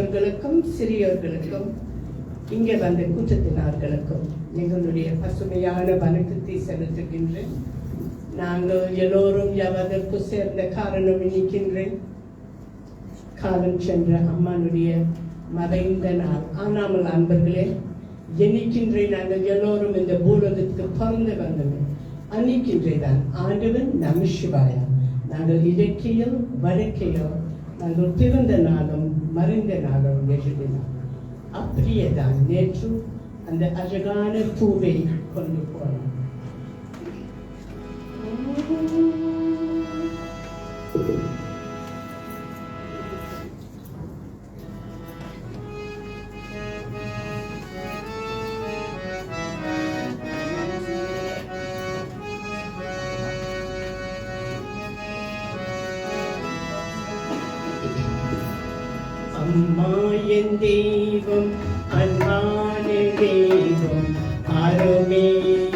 பெரியோர்களுக்கும் சிறியோர்களுக்கும் இங்கே வந்த கூட்டத்தினர்களுக்கும் எங்களுடைய பசுமையான வணக்கத்தை செலுத்துகின்றேன். நாங்கள் எல்லோரும் எவதற்கு சேர்ந்த காரணம் நினைக்கின்றேன். காலம் சென்ற அம்மானுடைய மறைந்த நாள். ஆனாமல் அன்பர்களே, எண்ணிக்கின்றேன் நாங்கள் எல்லோரும் இந்த பூலகத்துக்கு பிறந்து வந்தோம். அன்னிக்கின்றேதான் ஆண்டவன் நம சிவாயா. நாங்கள் இலக்கியோ வடக்கையோ நாங்கள் பிறந்த நாளும் மறைந்த நாளும் எழுதினோம். அப்படியேதான் நேற்று அந்த அழகான பூவை கொண்டு போனோம். அம்மா என் தெய்வம், அன்பான தெய்வம், அருமே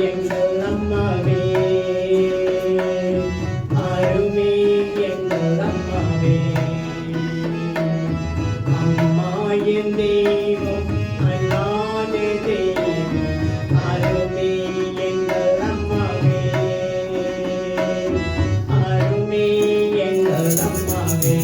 எங்கள் அம்மாவே, அருமே எங்கள் அம்மாவே. அம்மா என் தெய்வம், அன்பான தெய்வம், அருமே எங்கள் அம்மாவே, அருமே எங்கள் அம்மாவே.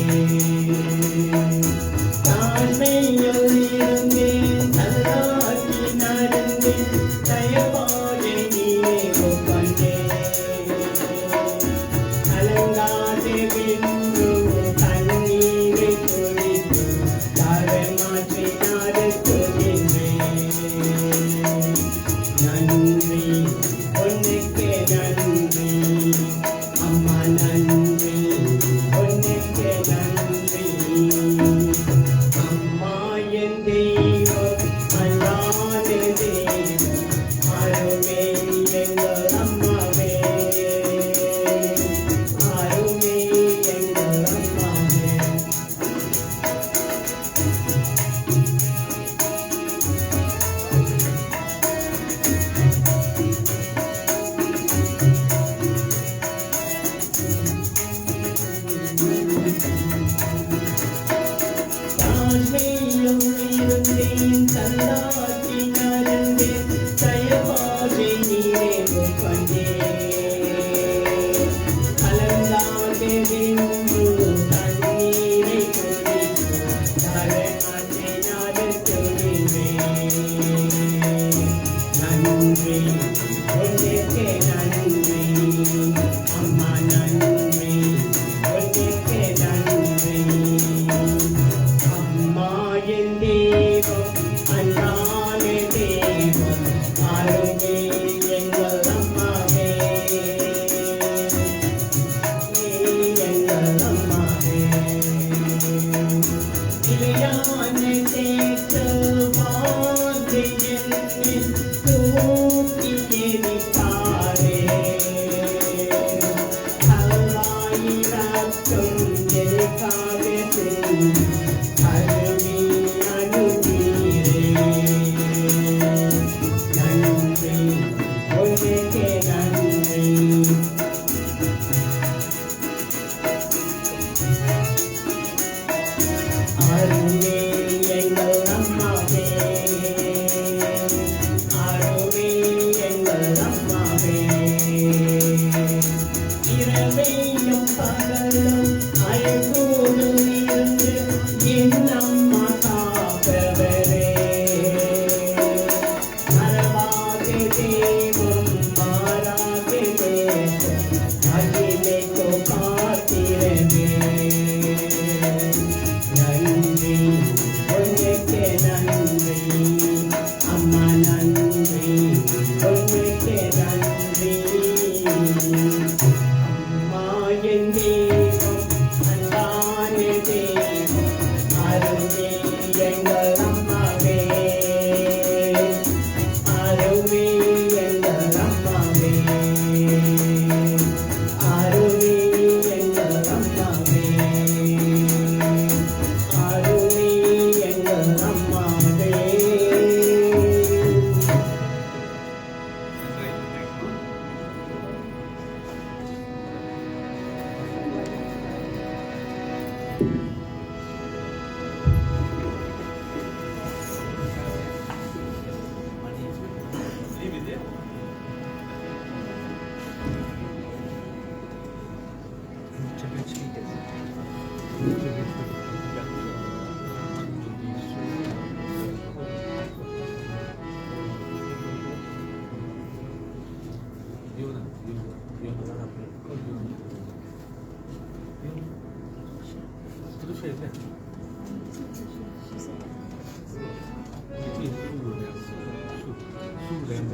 Ladies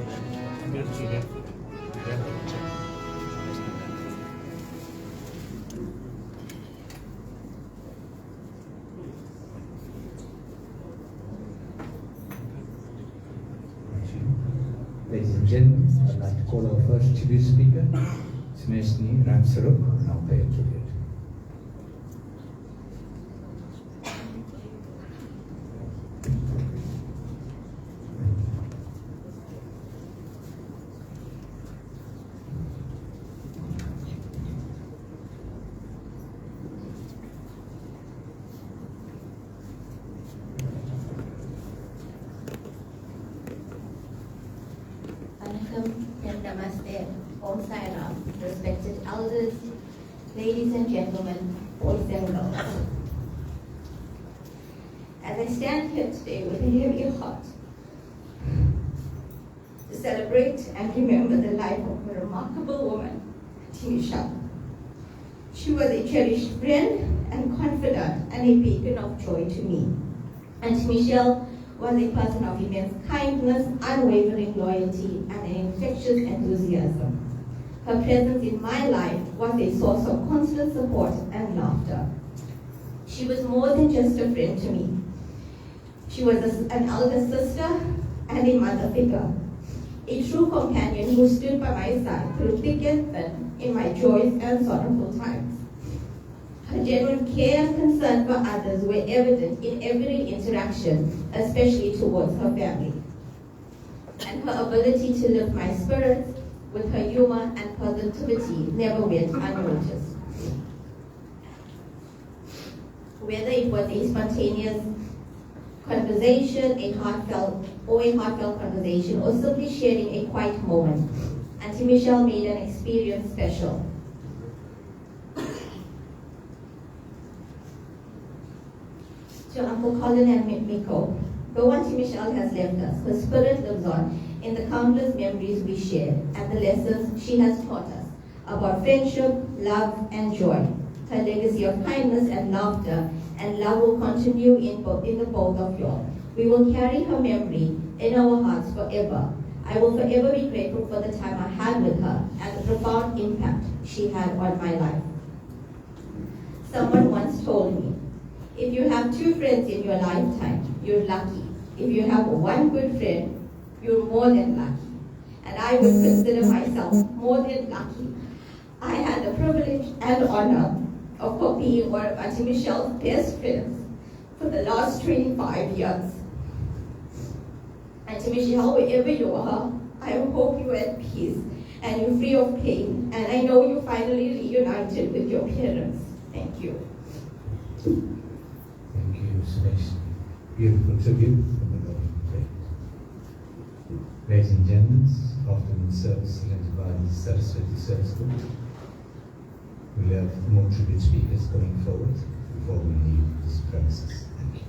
and gentlemen, I'd like to call our first tribute speaker, Smesni Ramsarup, now pay a tribute. And Namaste, Om Sai Ram, respected elders, ladies and gentlemen, boys and girls. As I stand here today with a heavy heart to celebrate and remember the life of a remarkable woman, Auntie Michelle. She was a cherished friend and confidant and a beacon of joy to me. Auntie Michelle was a person of immense kindness, unwavering loyalty, and an infectious enthusiasm. Her presence in my life was a source of constant support and laughter. She was more than just a friend to me. She was an elder sister and a mother figure, a true companion who stood by my side through thick and thin in my joys and sorrowful times. Her genuine care and concern for others were evident in every interaction, especially towards her family. And her ability to lift my spirits with her humor and positivity never went unnoticed. Whether it was a spontaneous conversation, a heartfelt conversation, or simply sharing a quiet moment, Auntie Michelle made an experience special. To Uncle Colin and Miko, though Auntie Michelle has left us, her spirit lives on in the countless memories we share and the lessons she has taught us about friendship, love, and joy. Her legacy of kindness and laughter and love will continue in the both of you all. We will carry her memory in our hearts forever. I will forever be grateful for the time I had with her and the profound impact she had on my life. Someone once told me, if you have two friends in your lifetime, you're lucky. If you have one good friend, you're more than lucky. And I would consider myself more than lucky. I had the privilege and honor of being one of Auntie Michelle's best friends for the last 25 years. Auntie Michelle, wherever you are, I hope you're at peace and you're free of pain. And I know you're finally reunited with your parents. Thank you. Thank you, Smesni. Beautiful tribute from the Golden Plate. Ladies and gentlemen, afternoon service led by the Saraswati Service Group. We'll have more tribute speakers going forward before we leave this premises. Thank you.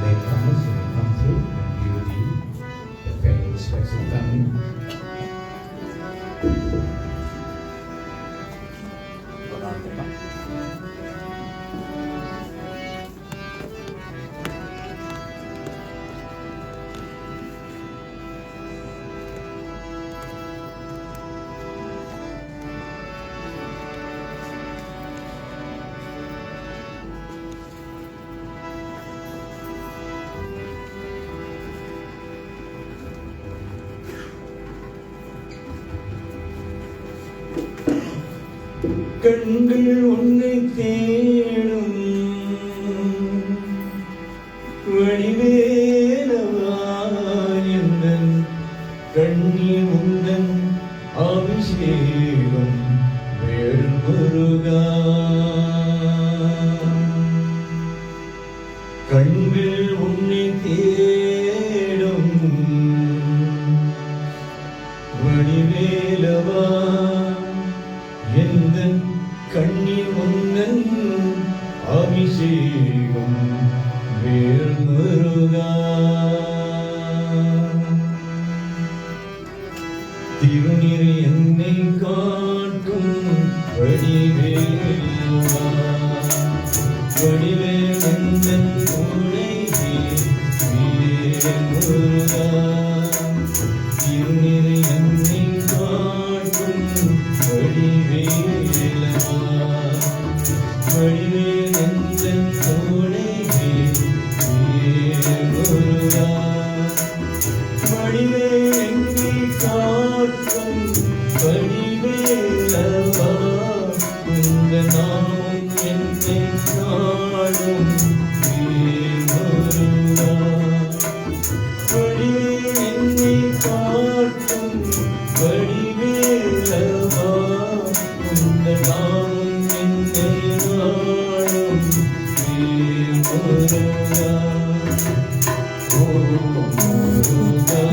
Latecomers, you may come through and view the very respectful family. கண்கள் உன்னை தேடும் வடிவேலவா எந்தன் கண்ணீர் உந்தன் அபிஷேகம் வேறு முருகா கண்கள் உன்னை தேடும் வடிவேலவா எந்தன் கண்ணீர் உந்தன் அபிஷேகம் வேல் முருகா திருநீர் என்னை காட்டும் வடிவேல் எந்தன் துணையே வீரன் முருகா திருநிறை என்னை காட்டும் வடிவேலா வடிவேல் எந்தன் துணையே வீரன் முருகா வடிவேல் என்னை காட்டும் வடிவேலவா உந்த நாமம் என்னை நாடும் முருகா வடிவேல் என்னை காட்டும் வடிவேலவா உந்த நாமம் என்னை நாடும் முருகா ஓ முருகா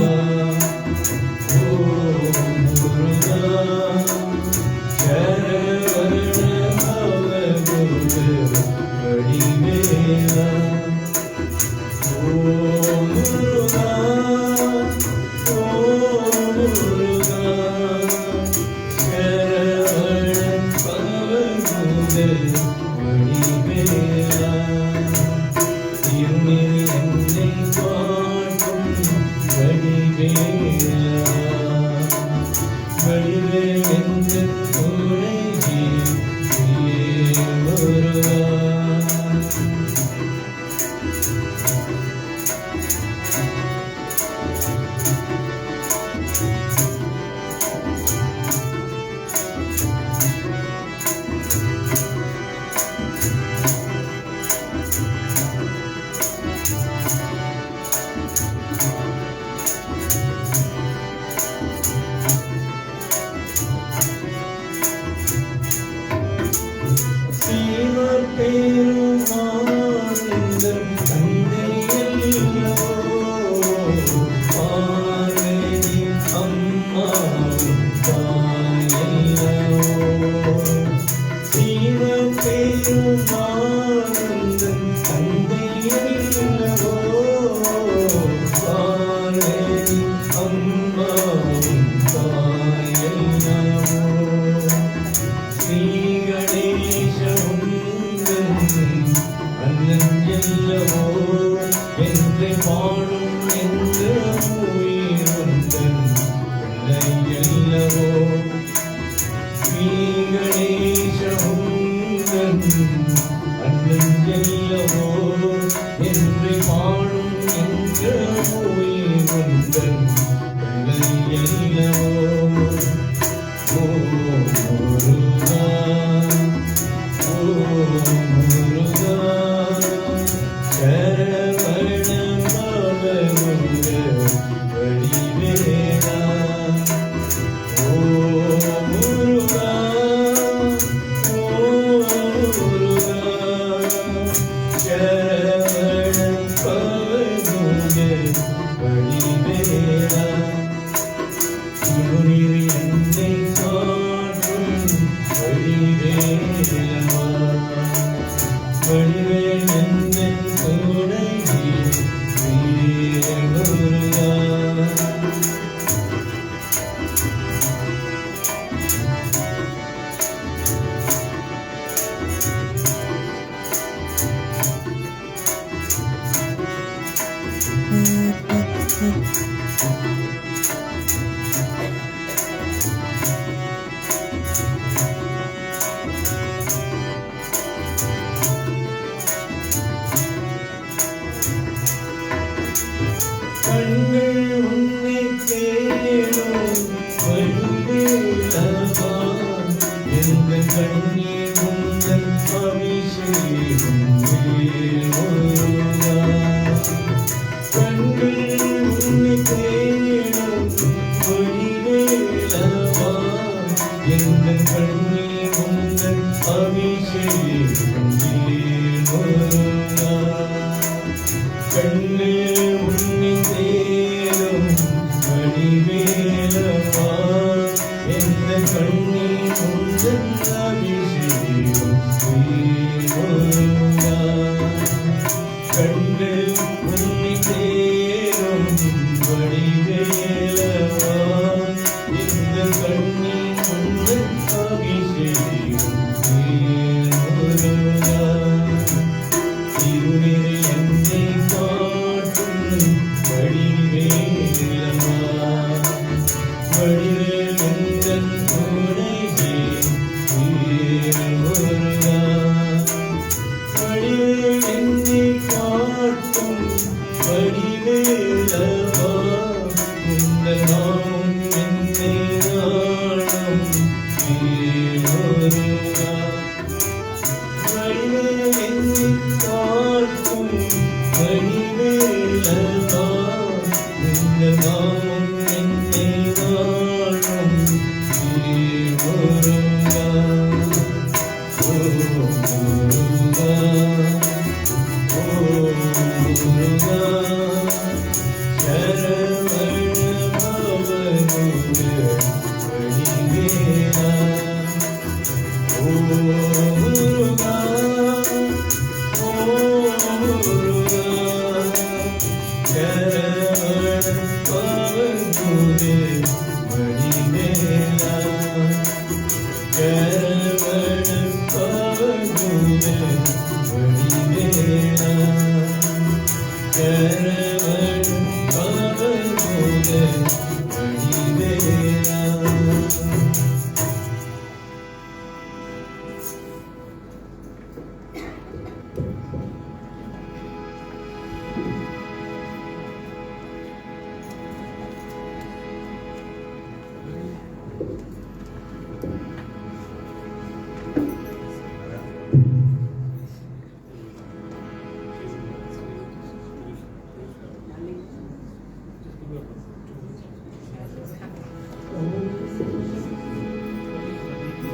கண்டு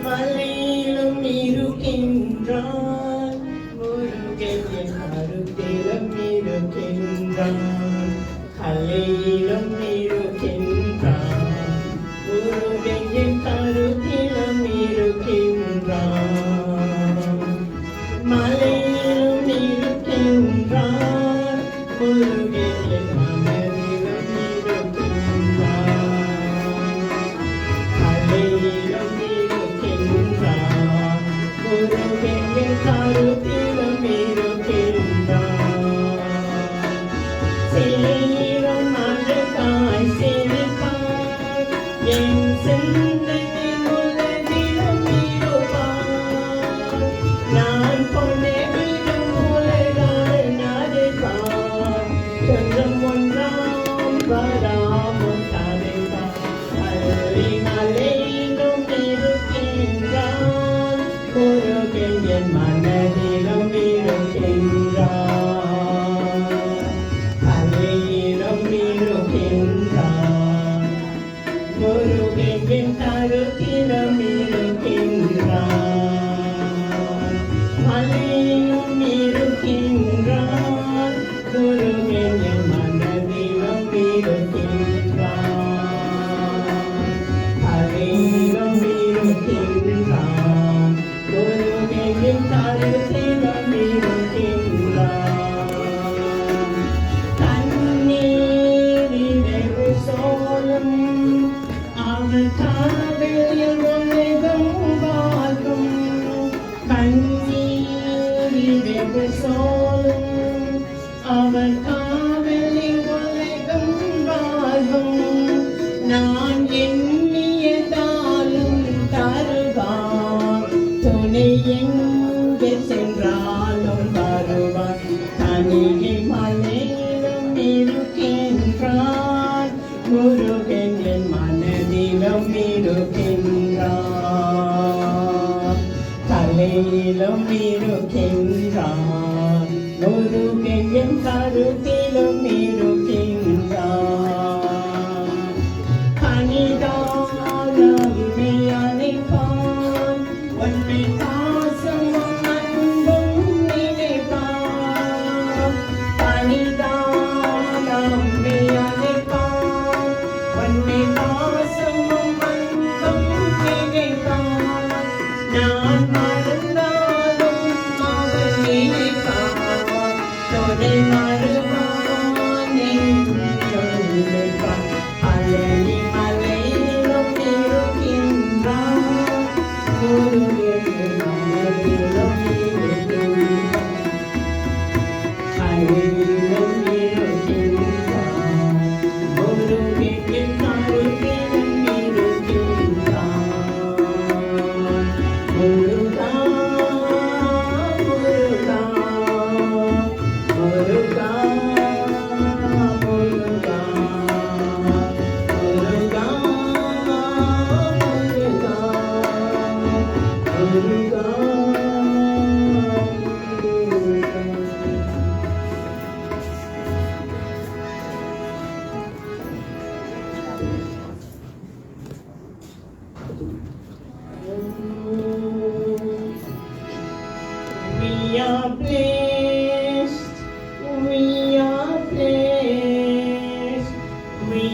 மலையிலும் இருக்கின்றான், முருகன் என் கருத்திலும் இருக்கின்றான். கலையிலும் இருக்கின்றான், முருகன் என் கருத்திலும் இருக்கின்றான். மலையிலும் இருக்கின்றான், முருகன் என் மனதிலும் இருக்கின்றான். கலையிலும் இருக்கின்றான், முருகன் என் கருத்திலும் இருக்கின்றான். சிலையிலும் அழகாய் சிரிப்பான், என் சிந்தையின் உலகிலும் இருப்பான். நான் கொண்டேவிடும் உலகால் நடப்பான், கொஞ்சம் ஒன்றாம் வராமல் தடுப்பான். மலையிலும் இருக்கின்றான், முருகன் என் மனதிலும் இருக்கின்றான். கலையிலும் இருக்கின்றான், முருகன் என் கருத்திலும் இருக்கின்றான். மலையிலும் இருக்கின்றான், முருகன் என் மனதிலும் இருக்கின்றான். கலையிலும் இருக்கின்றான், முருகன் என் கருத்திலும் இருக்கின்றான். கண்ணீரிடைவு சோலும் அவர் காதலில் உலகம் வாழ்கும். கண்ணீரிடைவு சோலும் அவர் காதலில் உலகம் வாழ்கும். நான் எண்ணியதாலும் தருவான், துணை எங்கே சென்றாலும் வருவான். தனியை மலையிலும் இருக்கின்றான், முருகன் என் மனதிலும் இருக்கின்றான். கலையிலும் இருக்கின்றான், முருகன் என் கருத்திலும் இருக்கின்றான். கனிதானே அணைப்பான், ஒன்றை பாசமும் அன்பும் நினைப்பான். கனிதானே அணைப்பான், ஒன்றை பாசமும் அன்பும் நினைப்பான். நான் மறந்தாலும் அவன் நினைப்பான், துணை வருவான் என்று நினைப்பான். மலையிலும் இருக்கின்றான், Murugan We are blessed, we are blessed, we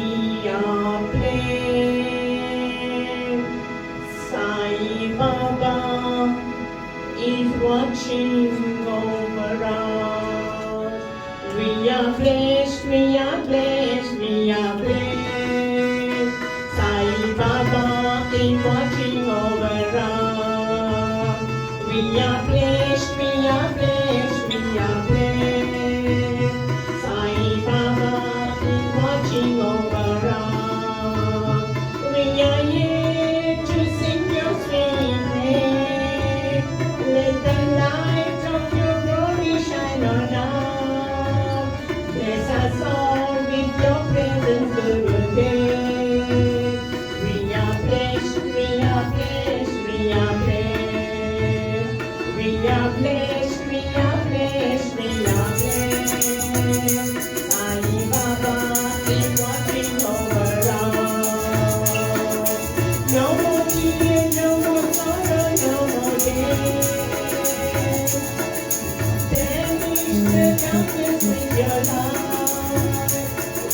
are blessed. Sai Baba is watching over us. We are blessed, we are blessed, we are blessed. Sai Baba is watching over us. We are blessed, we are blessed, we are blessed. Sai Baba is watching over us. We are here to sing your sweet name. Let the light of your glory shine on us. Bless us all with your presence through the day. We are blessed, we are blessed, we are blessed. We are blessed, we are blessed, we are blessed. Sai Baba is watching over us. No more tears, no more sorrow, no more pain. Banish the darkness with your love.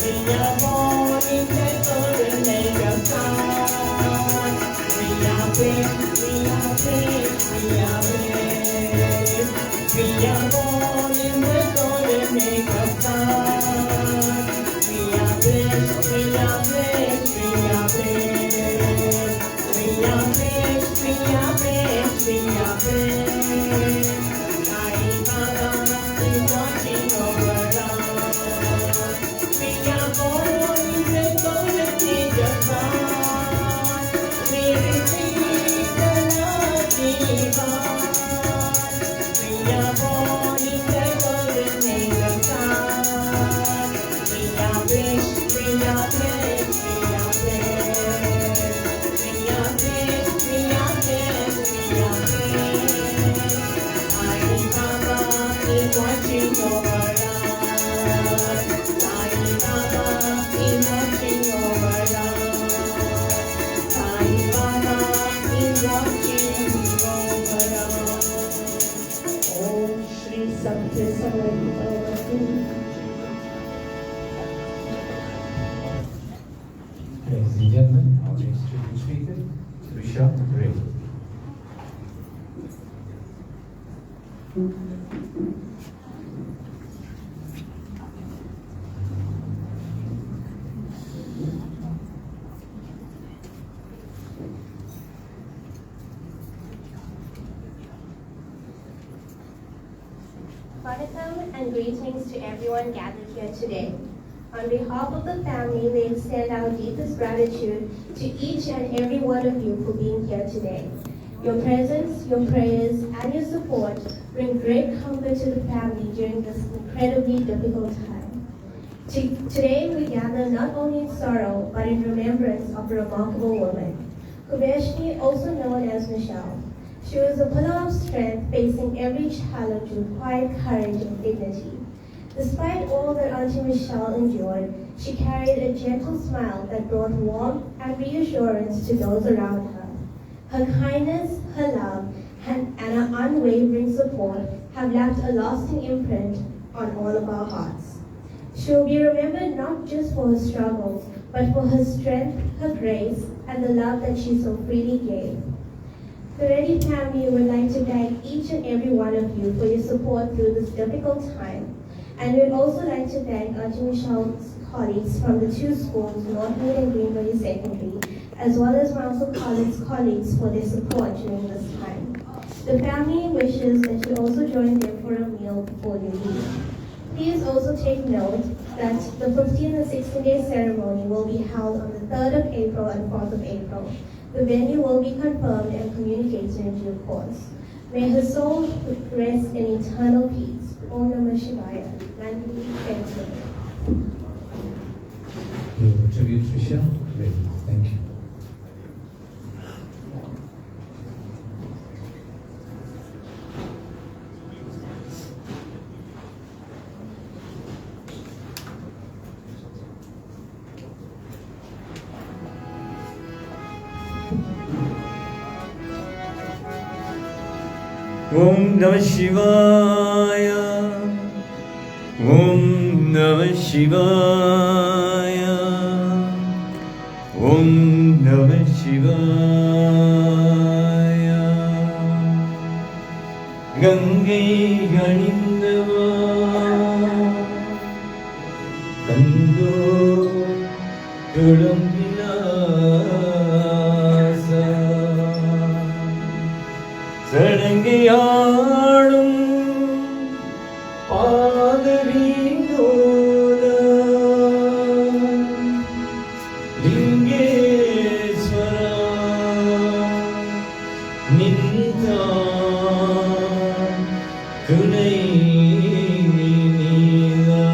We are born in the golden age of sun. We are blessed, we are blessed, we are blessed. We are born in the golden age of sun. We are blessed, we are blessed, we are blessed. We are blessed, we are blessed, we are blessed. Sai Baba is watching over us. We are born in the golden age of sun. We receive the love divine. We are born in the golden age of sun. We are blessed, we are blessed, we are blessed. We are blessed, we are blessed, we are blessed. Sai Baba is watching over us. Sai Baba is watching over us. Sai Baba is watching over us. Om Shri Satya Sai Baba. Ladies and gentlemen, our next tribute speaker, Trisha Ray. Welcome and greetings to everyone gathered here today. On behalf of the family, we extend our deepest gratitude to each and every one of you for being here today. Your presence, your prayers, and your support bring great comfort to the family during this incredibly difficult time. Today, we gather not only in sorrow, but in remembrance of a remarkable woman, Kubeshni, also known as Michelle. She was a pillar of strength, facing every challenge with quiet courage and dignity. Despite all that Auntie Michelle endured, she carried a gentle smile that brought warmth and reassurance to those around her. Her kindness, her love, and her unwavering support have left a lasting imprint on all of our hearts. She will be remembered not just for her struggles, but for her strength, her grace, and the love that she so freely gave. The Reddy family would like to thank each and every one of you for your support through this difficult time. And we'd also like to thank Auntie Michelle's colleagues from the two schools, Northmead and Greenbury Secondary, as well as Marshall College's colleagues for their support during this time. The family wishes that you also join them for a meal before you leave. Please also take note that the 15 and 16-day ceremony will be held on the 3rd of April and 4th of April. The venue will be confirmed and communicated in due course. May her soul rest in eternal peace. Om Namah Shivaya. Nandini, thank you. Your tribute, Trisha Ray. Thank you. ஓம் நம சிவாய, ஓம் நம சிவாய, ஓம் நம சிவாய. கங்கை கணிந்தவா கந்தோ துளம்பிலாச சடங்கையாடும் பாதவீனோத லிங்கேஸ்வரா நின்றான் துணை நீதா.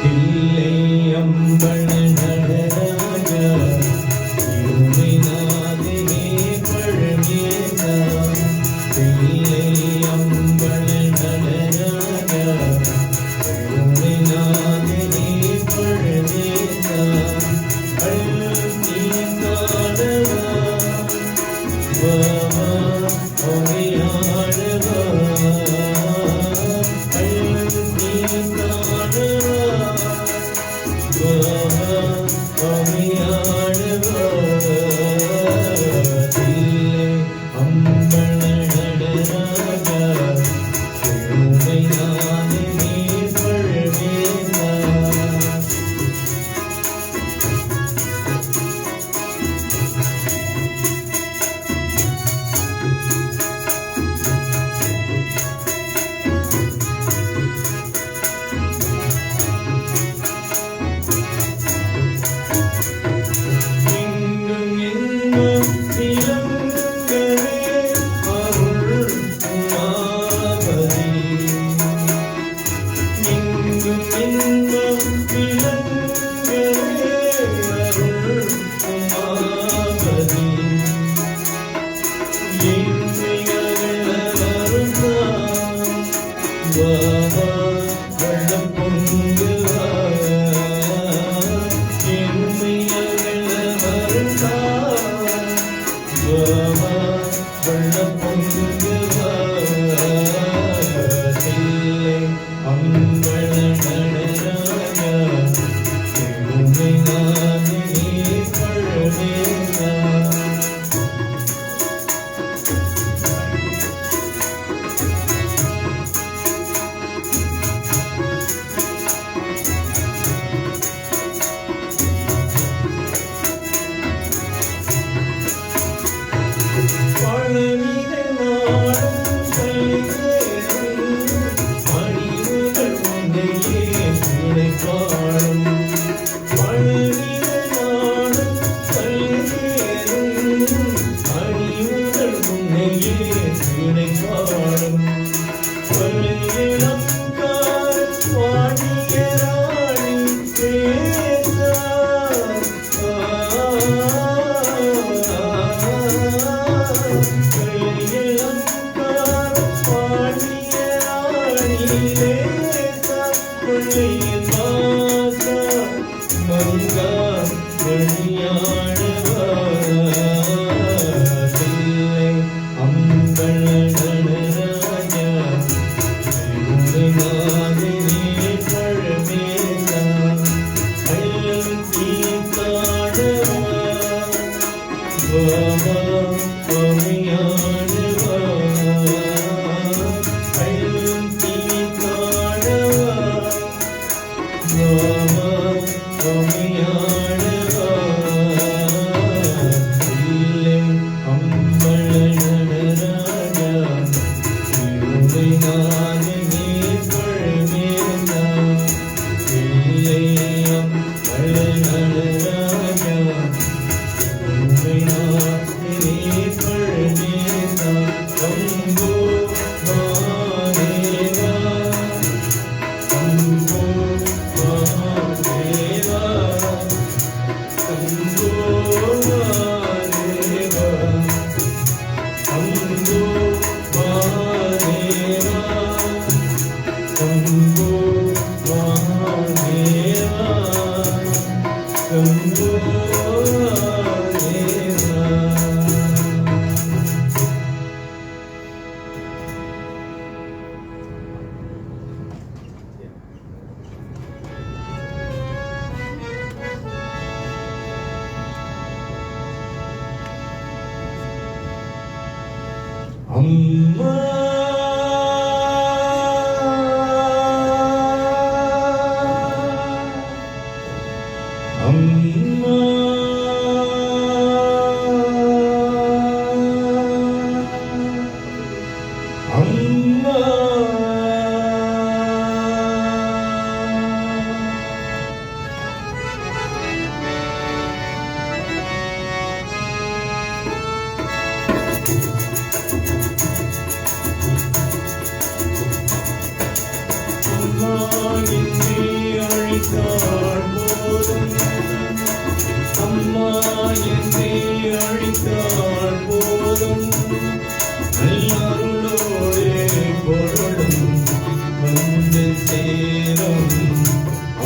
தில்லை அம்பல நடராஜா இருமைநாதனே பழமேசா. தில்லை அம்பல நடராஜா இருமைநாதனே பழமேசா. Shambho Deva அம்மா அம்மா அம்மா அம்மா என்னை அழைத்தாள் போதும் அம்மா என்னை அழைத்தாள் போதும் நல்லருளோடு பொருளும் வந்து சேரும்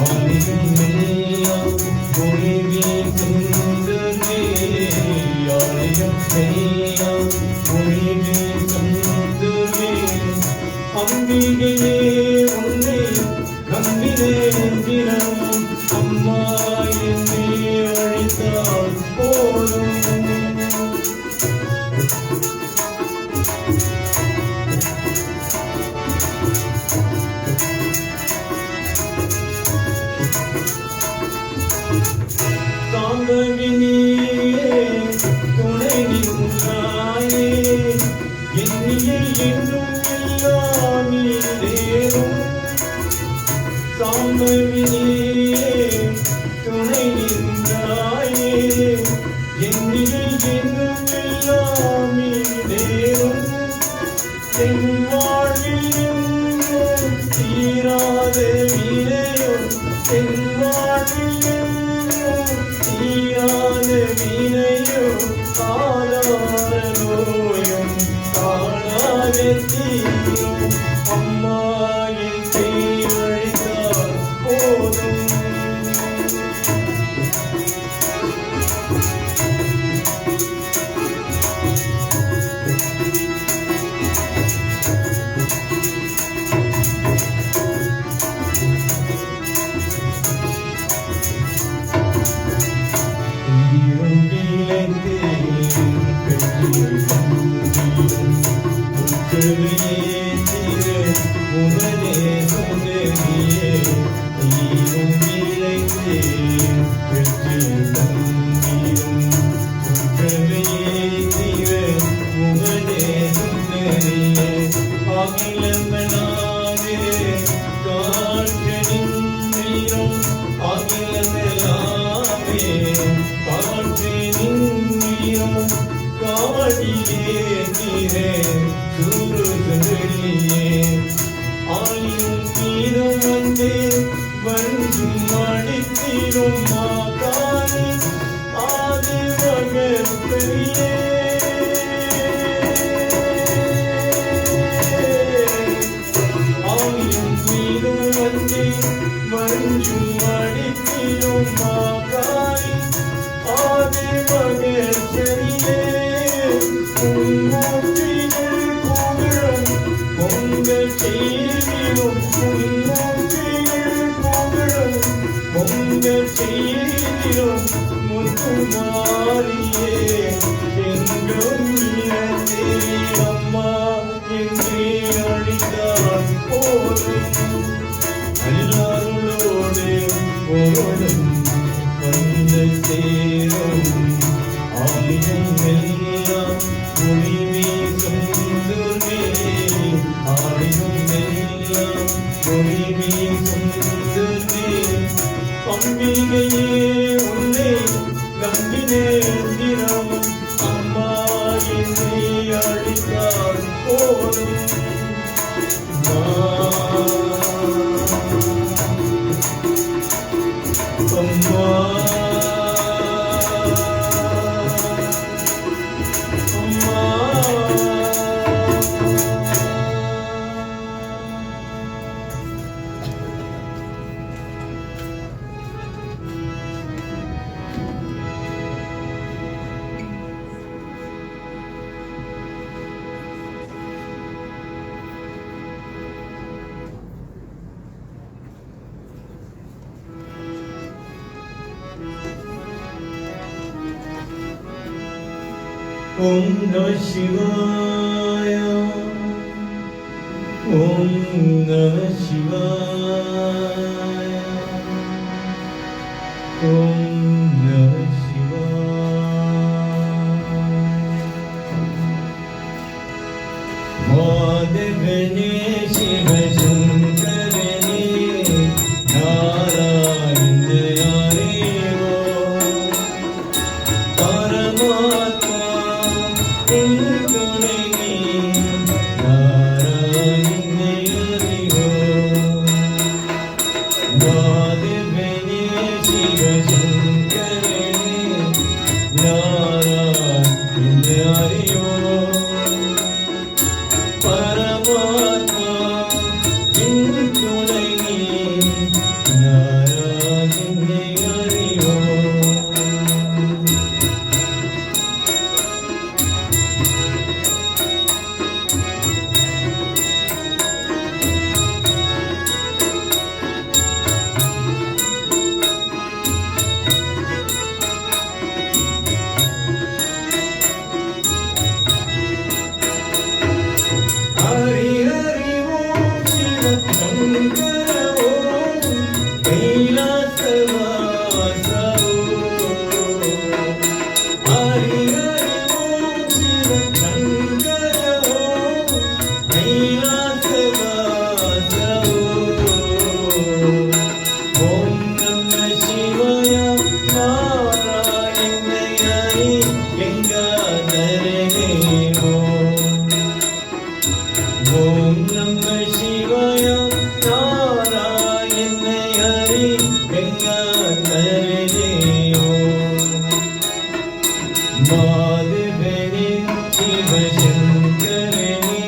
ஆலியும் எல்லாம் பொழிவி சுந்தரே ஆலியும் எல்லாம் பொழிவி சுந்தரே அம்பிகையே உன்னை நம்பினேன் தினமும் அம்மா என்னை அழைத்தால் போதும் தாங்கவினியே துணை நின்றாயே எண்ணியை என்றும் எல்லாம் நீரேனும் தாங்கவினியே துணை நின்றாயே எண்ணியை என்றும் எல்லாம் நீரேனும் என் வாழ்வில் என்றும் தீராத வினையும் என் வாழ்வில் என்றும் தீராத வினையும் காணாத நோயும் காணாத தீரும் அம்மா என்னை அழைத்தால் போதும் தீரும் விளைந்தே பெற்றியை தந்தீரும் உற்றவையே தீர உமனே சுந்தரியே தீரும் விளைந்தே பெற்றியை தந்தீரும் உற்றவையே தீர உமனே சுந்தரியே அகிலமெனாவே காற்றனின் நீரும் அகிலமெலாமே காற்றினின் நீரும் காவடியே நீரே சுருகலியே ஆயும் நீரும் வந்தே வஞ்சும் அடித்திரும் மாகாணி ஆதி மகப்பெரியே ஆயும் நீரும் வந்தே வஞ்சும் அடித்திரும் மாகாணி ஆதி மகப்பெரியே உன்னோற்றிகள் புகழும் பொங்கல் செய்திடும் உன்னோற்றிகள் புகழும் பொங்கல் செய்திடும் முத்துமாரியே எங்கும் இழந்தே அம்மா என்றே அழித்தால் போதும் அல்லாருளோடு பொருளும் வந்து சேரும் ஆலியும் எல்லாம் பொழிவி சுந்தரே ஆலியும் எல்லாம் பொழிவி சுந்தரே அம்பிகையே உன்னை நம்பினேன் தினமும் அம்மா என்னை அழைத்தால் போதும் அம்மா ஓம் நம சிவாய ஓம் நம சிவாய ஓம் நம சிவாய மாதவனே சிவசங்கரனே நாராயண ஹரிவோ பரமாத்மா துணையே நாராயண ஹரிவோ மாதவனே சிவசங்கரனே நாராயண ஹரிவோ பரமாத்மா துணையே நாராயண ஹரிவோ ஹரி ஹரி ஓம் சிவ சங்கர ஓம் கைலாசவாச ஓம் ஹரி ஹரி ஓம் சிவ சங்கர ஓம் கைலாசவாச ஓம் ஓம் நம சிவாய நாராயண ஹரி கங்காதரனே ஓம் நம சிவாய நாராயண ஹரி கங்காதரனே மாதவனே சிவசங்கரனே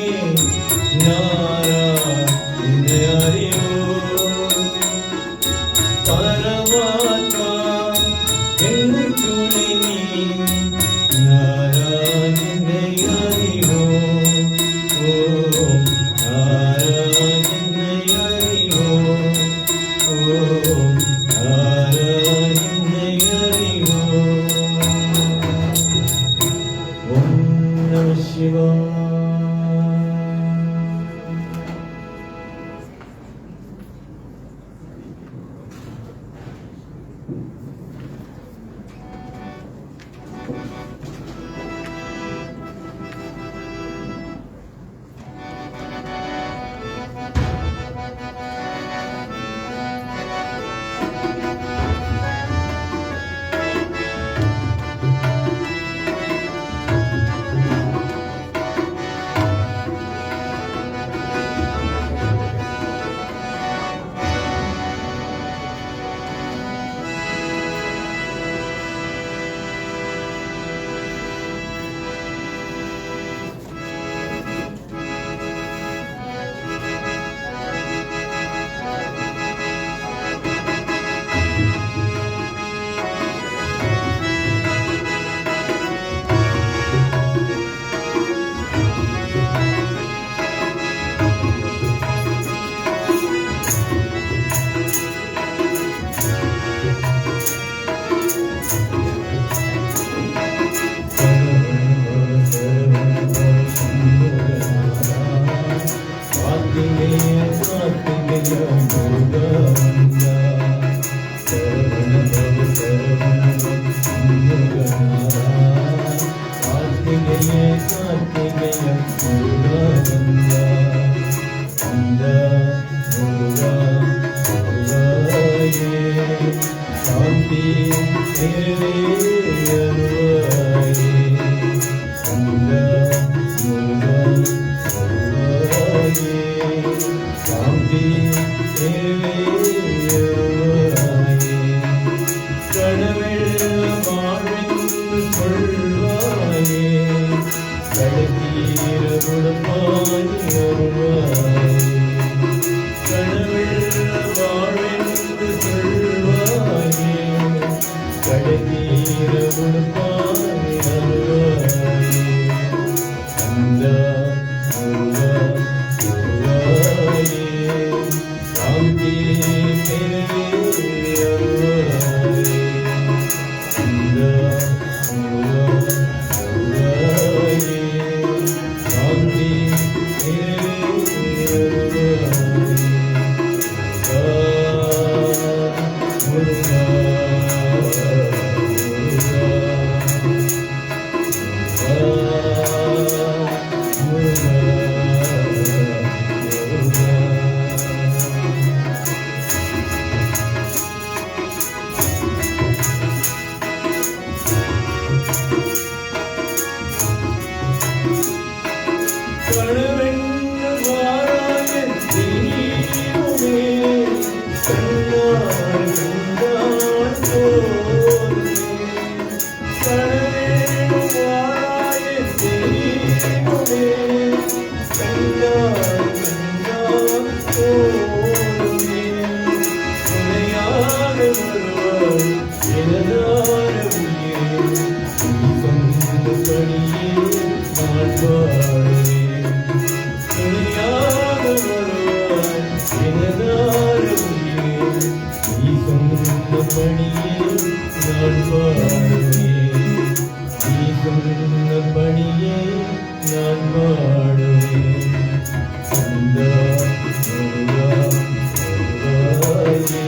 நாராயண ஹரி பரமாத்மா துணையே நாராயண ஹரி ஓம் நாராயண ஹரி ஓம் நாராயண ஹரி ஓம் நம சிவாய பணியே நான் பாடுவேன். துணையாக வருவாய் எனதாரமுடியே, நீ சொன்ன பணியே நான் பாடுவேன். நீ சொன்ன பணியே நான் பாடுவேன். கந்தா முருகா வருவாயே,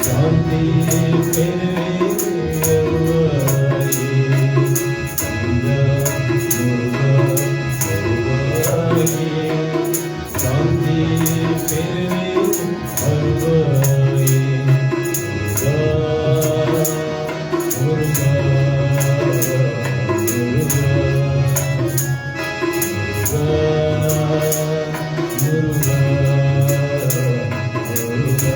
சாந்தி பெருவே வருவாயே. கந்தா முருகா வருவாயே, சாந்தி பெருவே வருவாயே. முருகா முருகா முருகா முருகா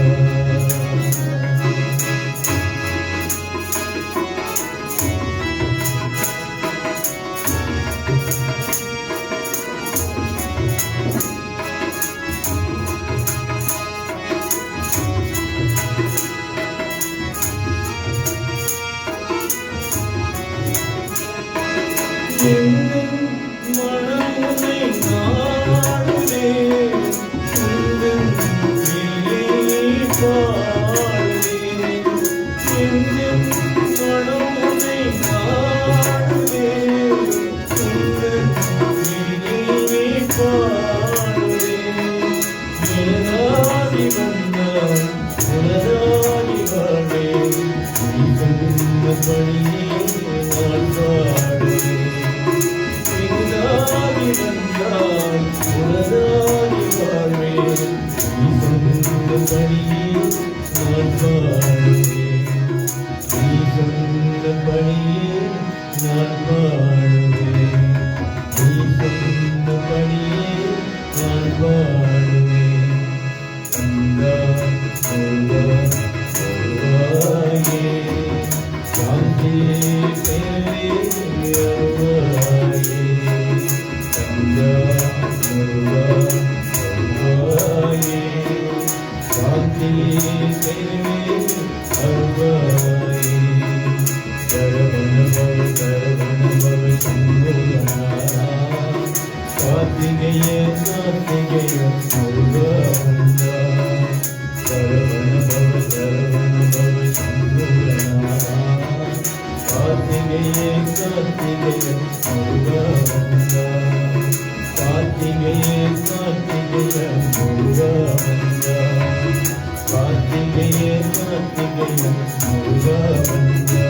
எங்கும் மனமுனை நாடுதே, எங்கும் நீயே பாடுதே. எங்கும் மனமுனை நாடுதே, எங்கும் நீயே பாடுதே. எனதாகி வந்தாய் உனதாகி வாழ்வேன், நீ சொன்ன பணியே நான் பாடுவேன். எனதாகி வந்தாய் உனதாகி வாழ்வேன், நீ சொன்ன பணியே நான் பாடுவேன். நீ சொன்ன பணியே நான் பாடுவேன். நீ சொன்ன பணியே நான் பாடுவேன். கந்தா முருகா வருவாயே, சாந்தி பெருவே வருவாயே. கந்தா முருகா வருவாயே, சாந்தி பெருவே வருவாயே. சரவண பவ சண்முகா, கார்த்திகேய கார்த்திகேய முருகா வந்தா. சரவண பவ சண்முகா, கார்த்திகேய கார்த்திகேய முருகா வந்தா. கார்த்திகேய கார்த்திகேய முருகா வந்தா. கார்த்திகேய கார்த்திகேய முருகா வந்தா.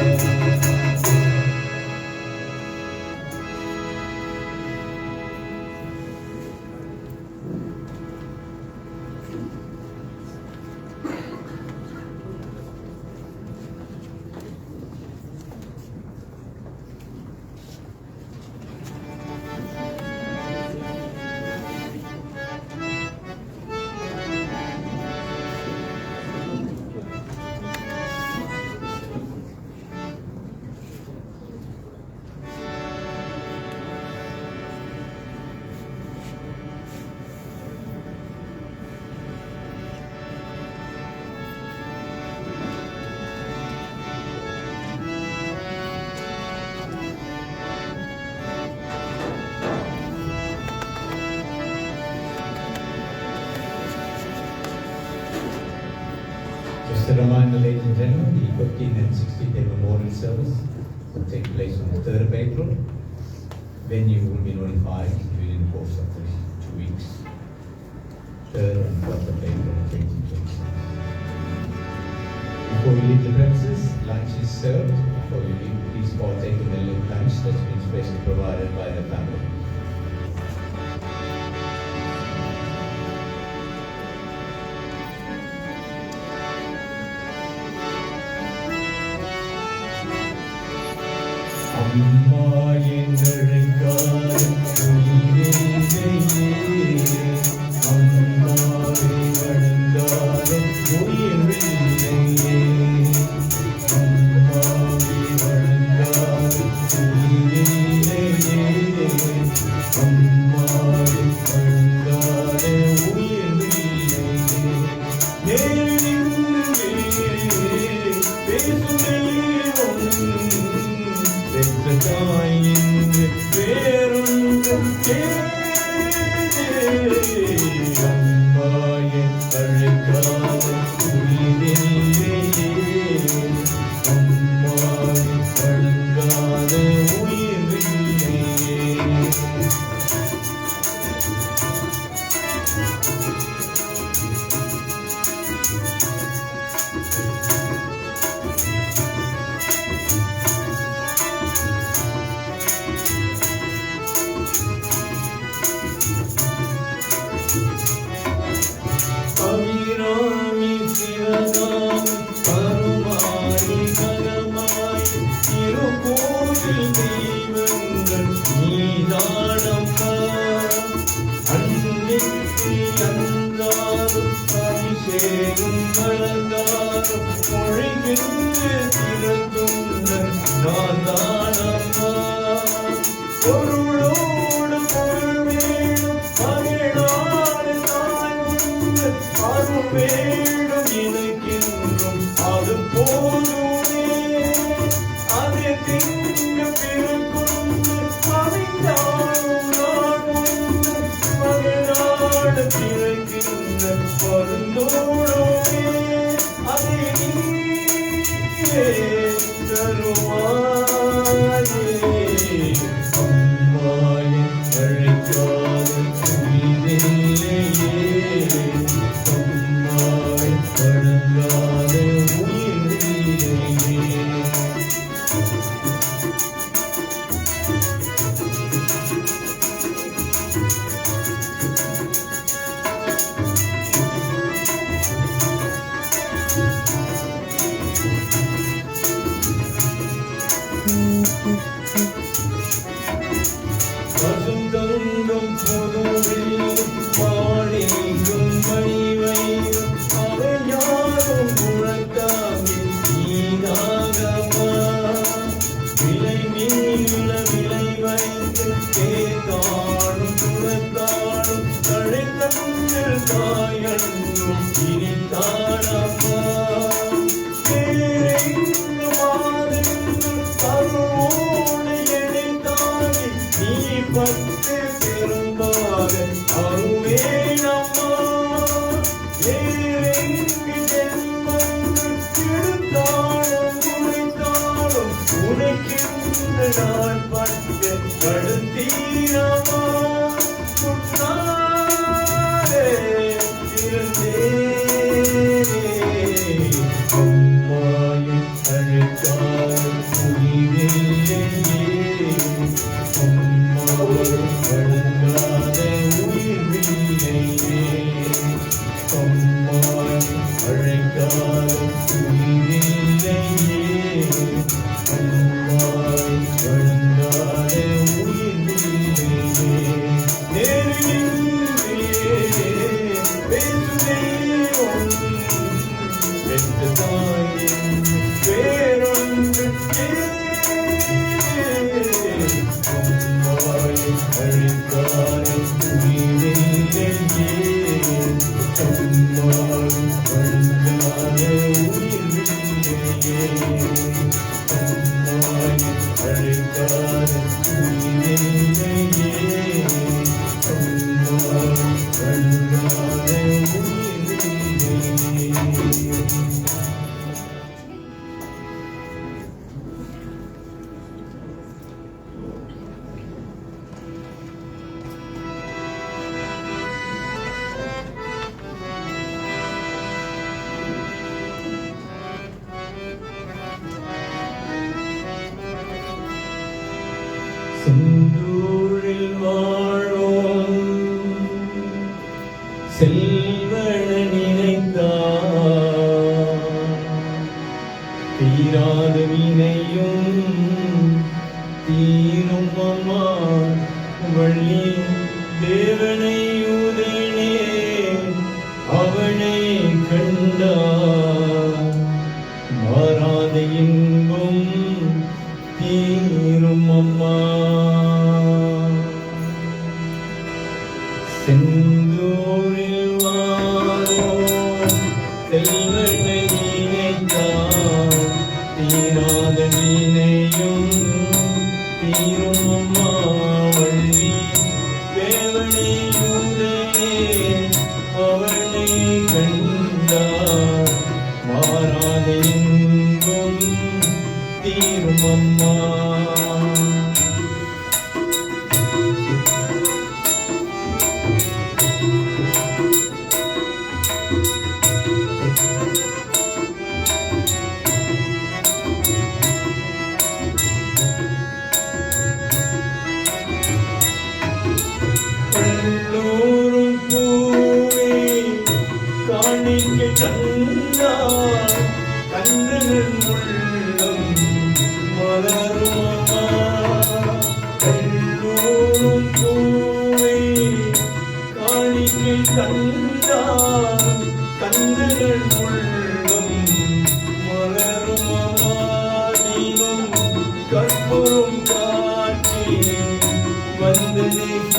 Just a reminder, ladies and gentlemen, the 15th and 16th day memorial service will take place on the 3rd of April. Venue will be notified within the course of the 2 weeks. 3rd and 4th of April 2026. Before you leave the premises, lunch is served. Before you leave, please partake in the linked lunch that's been specially provided by the family. அம்மா எங்களுக்காக உயிரில்லையே, அம்மாவை வணங்காத உயிரில்லையே. அம்மாவை வணங்காத உயிரில்லையே, அம்மாவை வணங்காத உயிரில்லையே. நேரிலே பேசும் தெய்வம் பெற்ற தாயின்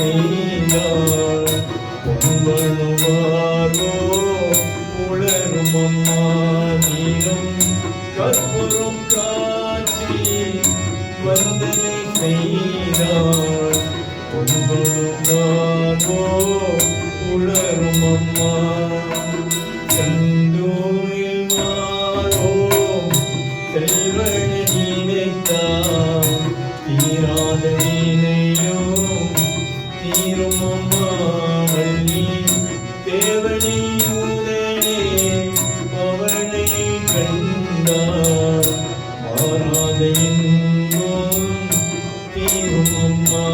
செய்தார் பொங்கலுவாரோ உளரும் அம்மா நீரும் கற்புறும் காட்சி வந்தனை செய்தார் பொங்கலுவாரோ உளரும் அம்மா செந்தூரில் மாறோ செல்வனை நினைத்தார் தீராத வீணையோ தீரும் அம்மா வள்ளி தேவனை உதனே அவனை கண்டார் மாறாத இன்பம் தீரும் அம்மா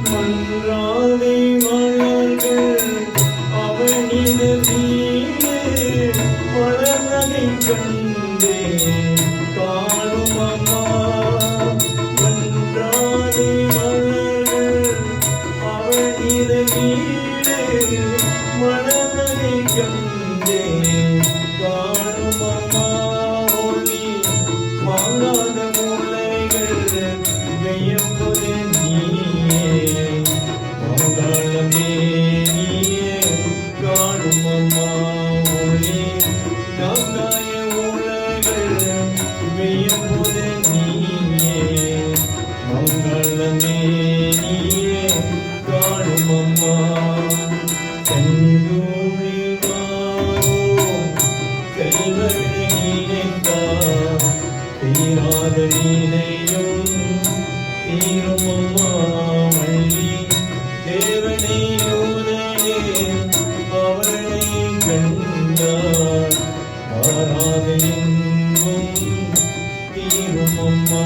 மன்றாதை மலர்கள் அவனித வீடு வளர்வதை கண்டே காணும் அம்மா மன்றாதை மலர்கள் அவனித வீடு வளர்வதை கண்டே காணும் அம்மா ஒளி வாங்காத மூளைகள் வெய்யப்பது மங்களமே நீயே காணும் அம்மா ஒளி நாகாய உலகள் வெய்யப்பது நீயே மங்களமே நீயே காணும் அம்மா செந்தூரில் மாறும் செல்வனை நினைத்தார் தீராத நீனையும் தீரும் அம்மா வள்ளி தேவனை உதனே அவனை கண்டார் மாறாத இன்பம் தீரும் அம்மா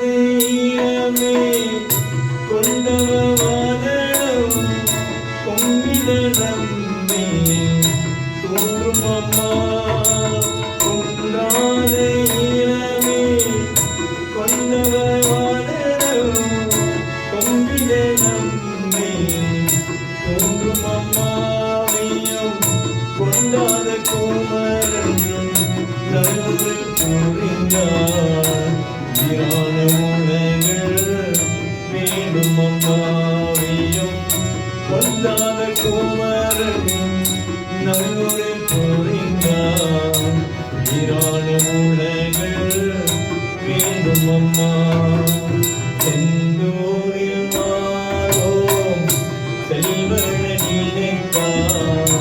ராகையமே கொண்டவவாதனம் கொம்பிட நம்பி தோன்றும் அம்மா கொண்டாத இளமே கொண்டவவாதனம் கொம்பிட நம்பி தோன்றும் அம்மாவையும் கொண்டாத குமரன் நல்லுரை புரிந்தார் ஈரான உலகள் வேடும் அம்மாவையும் கொண்டாத குமரன் நல்லுரை புரிந்தார் ஈரான உலகள் வேடும் அம்மா செந்தூரில் மாறும் செல்வனை நினைத்தார்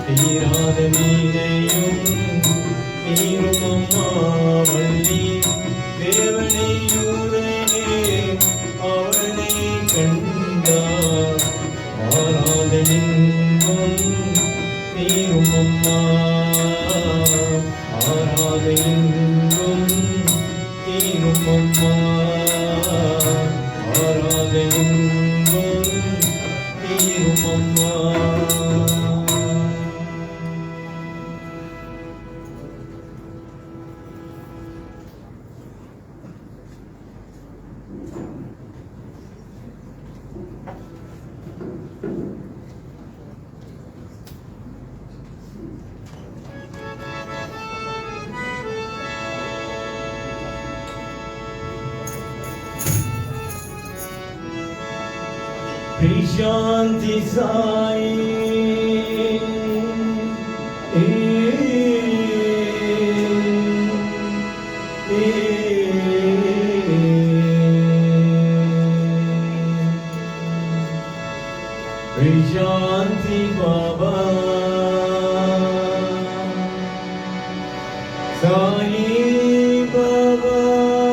தீராத வீணையும் தீரும் அம்மா வள்ளி தேவனை உதனே அவனை கண்டார் மாறாத இன்பம் தீரும் அம்மா மாறாத இன்பம் தீரும் அம்மா மாறாத இன்பம் தீரும் அம்மா Shanti Sai Shanti Baba Sai Baba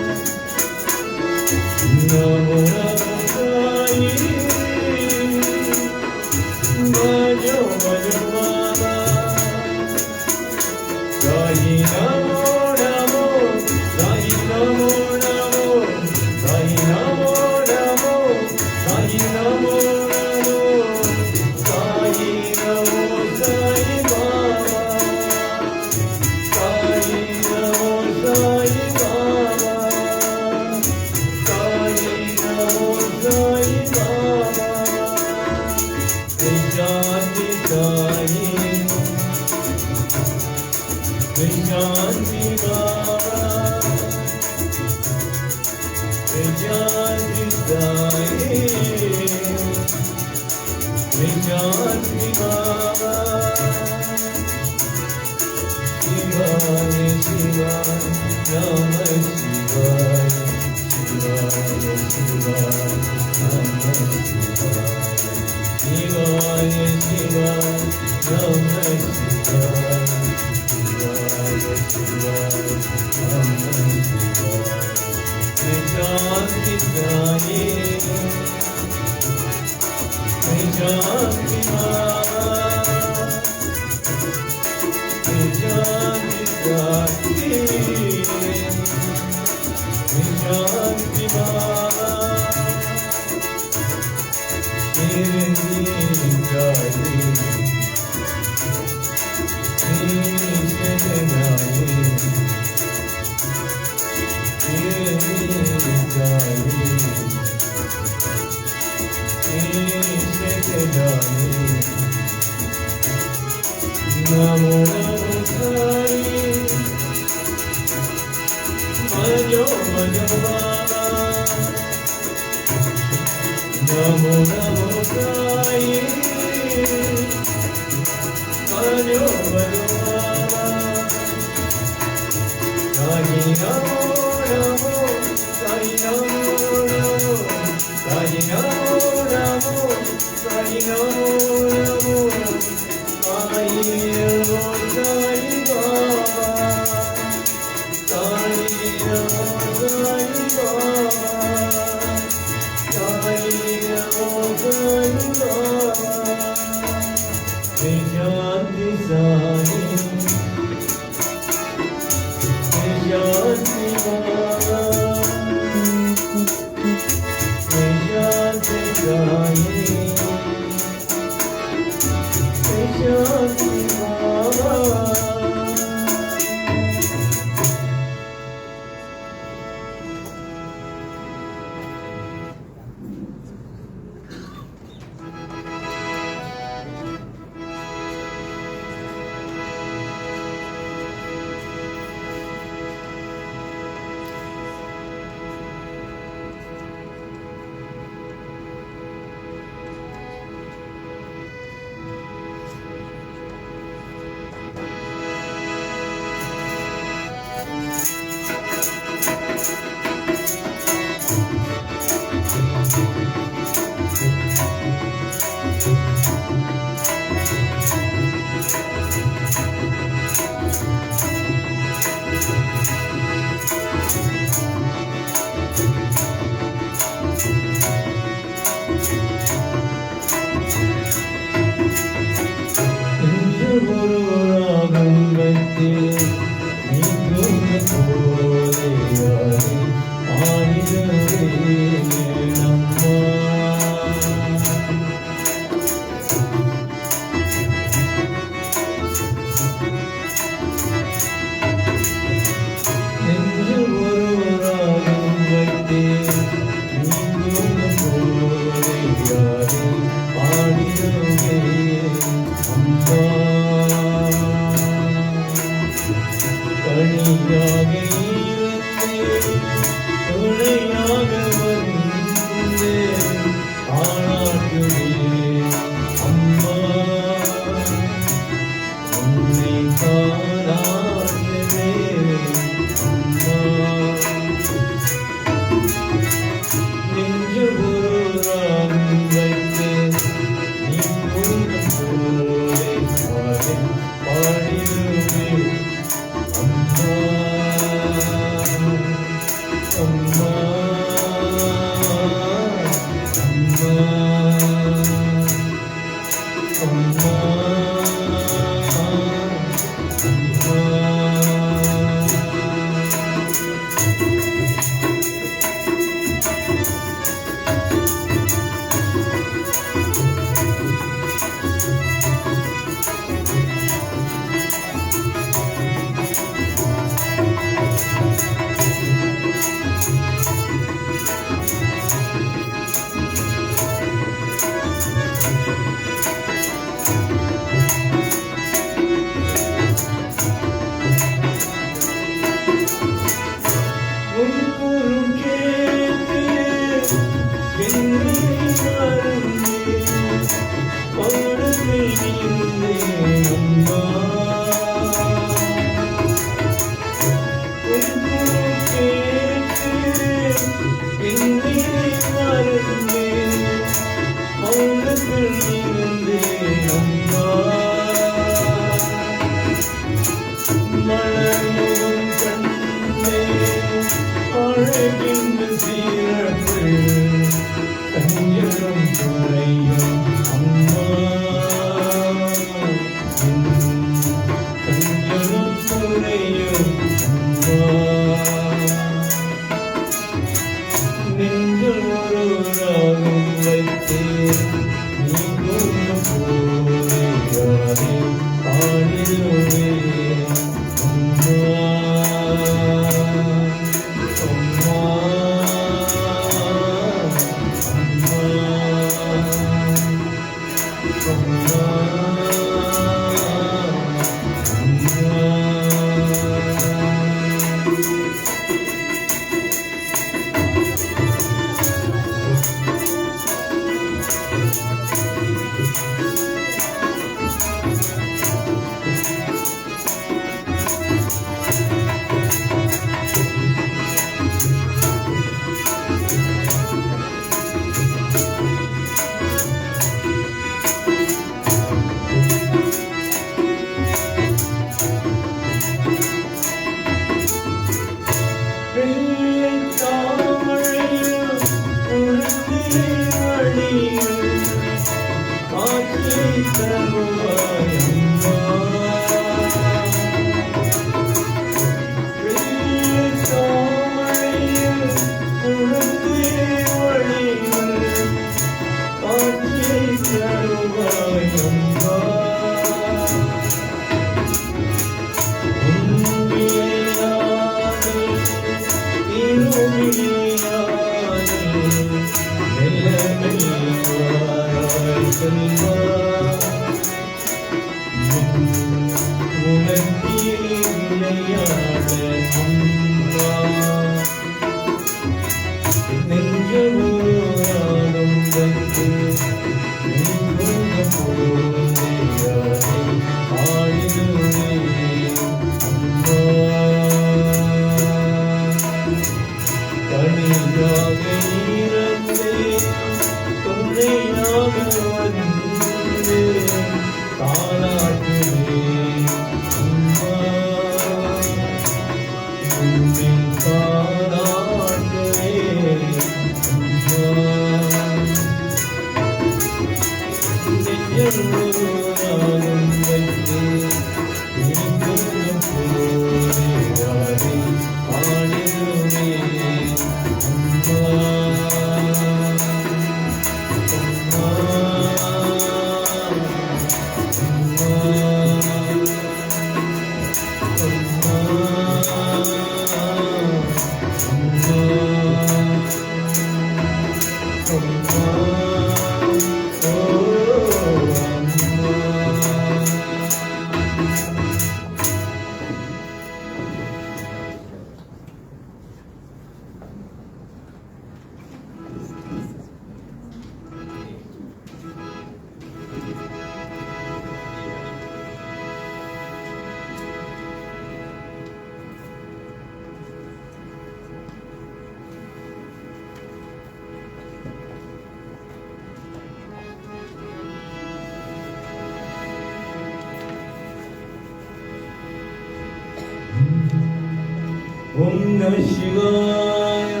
Om Namah Shivaya.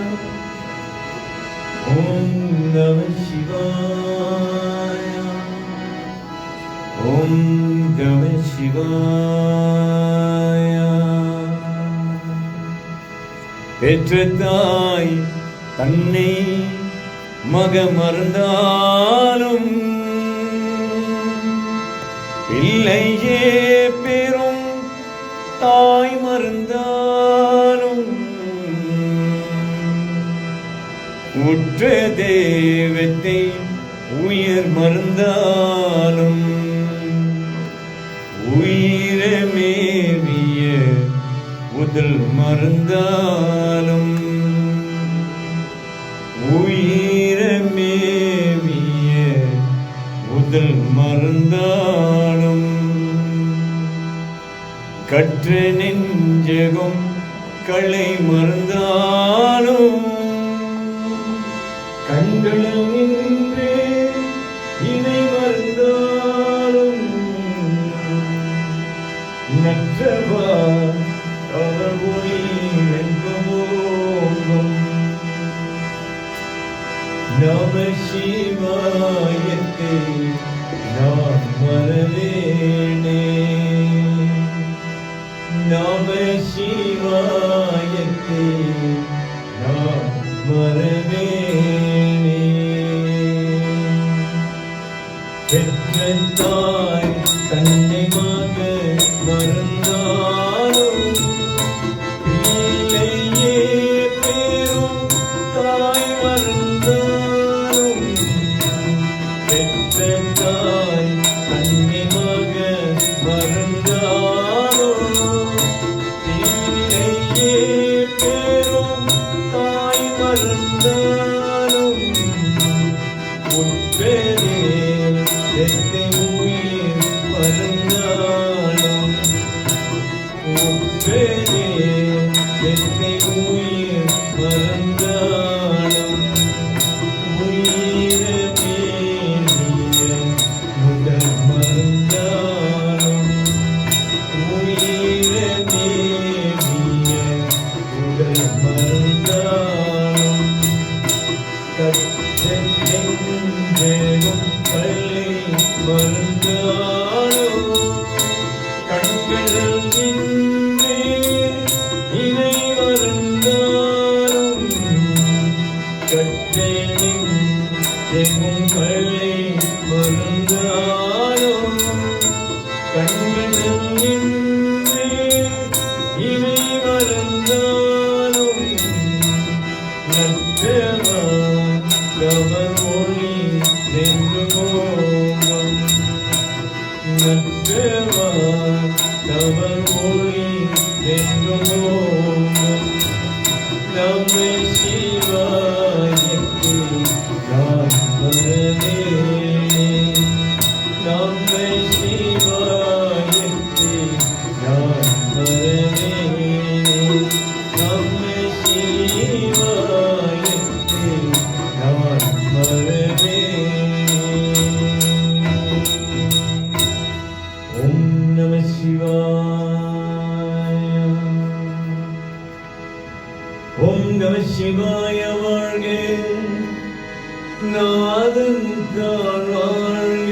Om Namah Shivaya. Om Namah Shivaya. பெற்ற தாய் தன்னை மகமறந்தாலும் பிள்ளையே பெரும் தாய் மறந்தாலும் உற்ற தெய்வத்தை உயிர் மறந்தாலும் உயிரமேவிய உடல் மறந்தாலும் உயிரமேவிய உடல் மறந்தாலும் கற்ற நெஞ்சகம் களை மறந்தாலும் கண்களில் நின்று இணை மறந்தாலும் நற்றவா அவர் ஒளி வென்போங்கும் நம சிவாயத்தை நான் மறவேனே நம சிவாயத்தை நான் மறவேனே பெற்ற தாய் தன்னை மக மறந்தாலும் பிள்ளையே பெரும் தாய் மறந்தாலும் பெற்ற தாய் தன்னை மக மறந்தாலும் பிள்ளையே பெரும் தாய் மறந்தாலும் உட்பெறே எத்தை உயிர் மறந்தாலும் உட்பெறே எத்தை உயிர் மறந்தாலும் உயிரமேவிய முதல் மறந்தாலும் உயிரமேவிய உடல் மறந்தாலும் கற்றெஞ்செங்கும் பள்ளி மறந்தாலும் கண்களில் நின்றே இணை மறந்தாலும் கற்றெஞ்செங்கும் பள்ளி மறந்தாலும் கண்களில் நின்றே இணை மறந்தாலும் நற்றவா கவர் ஒளி நின்று போகும் நற்றவா கவர் ஒளி நின்று போகும் நம சிவாயத்தை நான் மறவேனே நம சிவாயத்தை நான் மறவேனே நம சிவாயத்தை நான் மறவேனே ஓம் நம சிவாய ஓம் நம சிவாய வாழ்க நாதன் தான் வாழ்க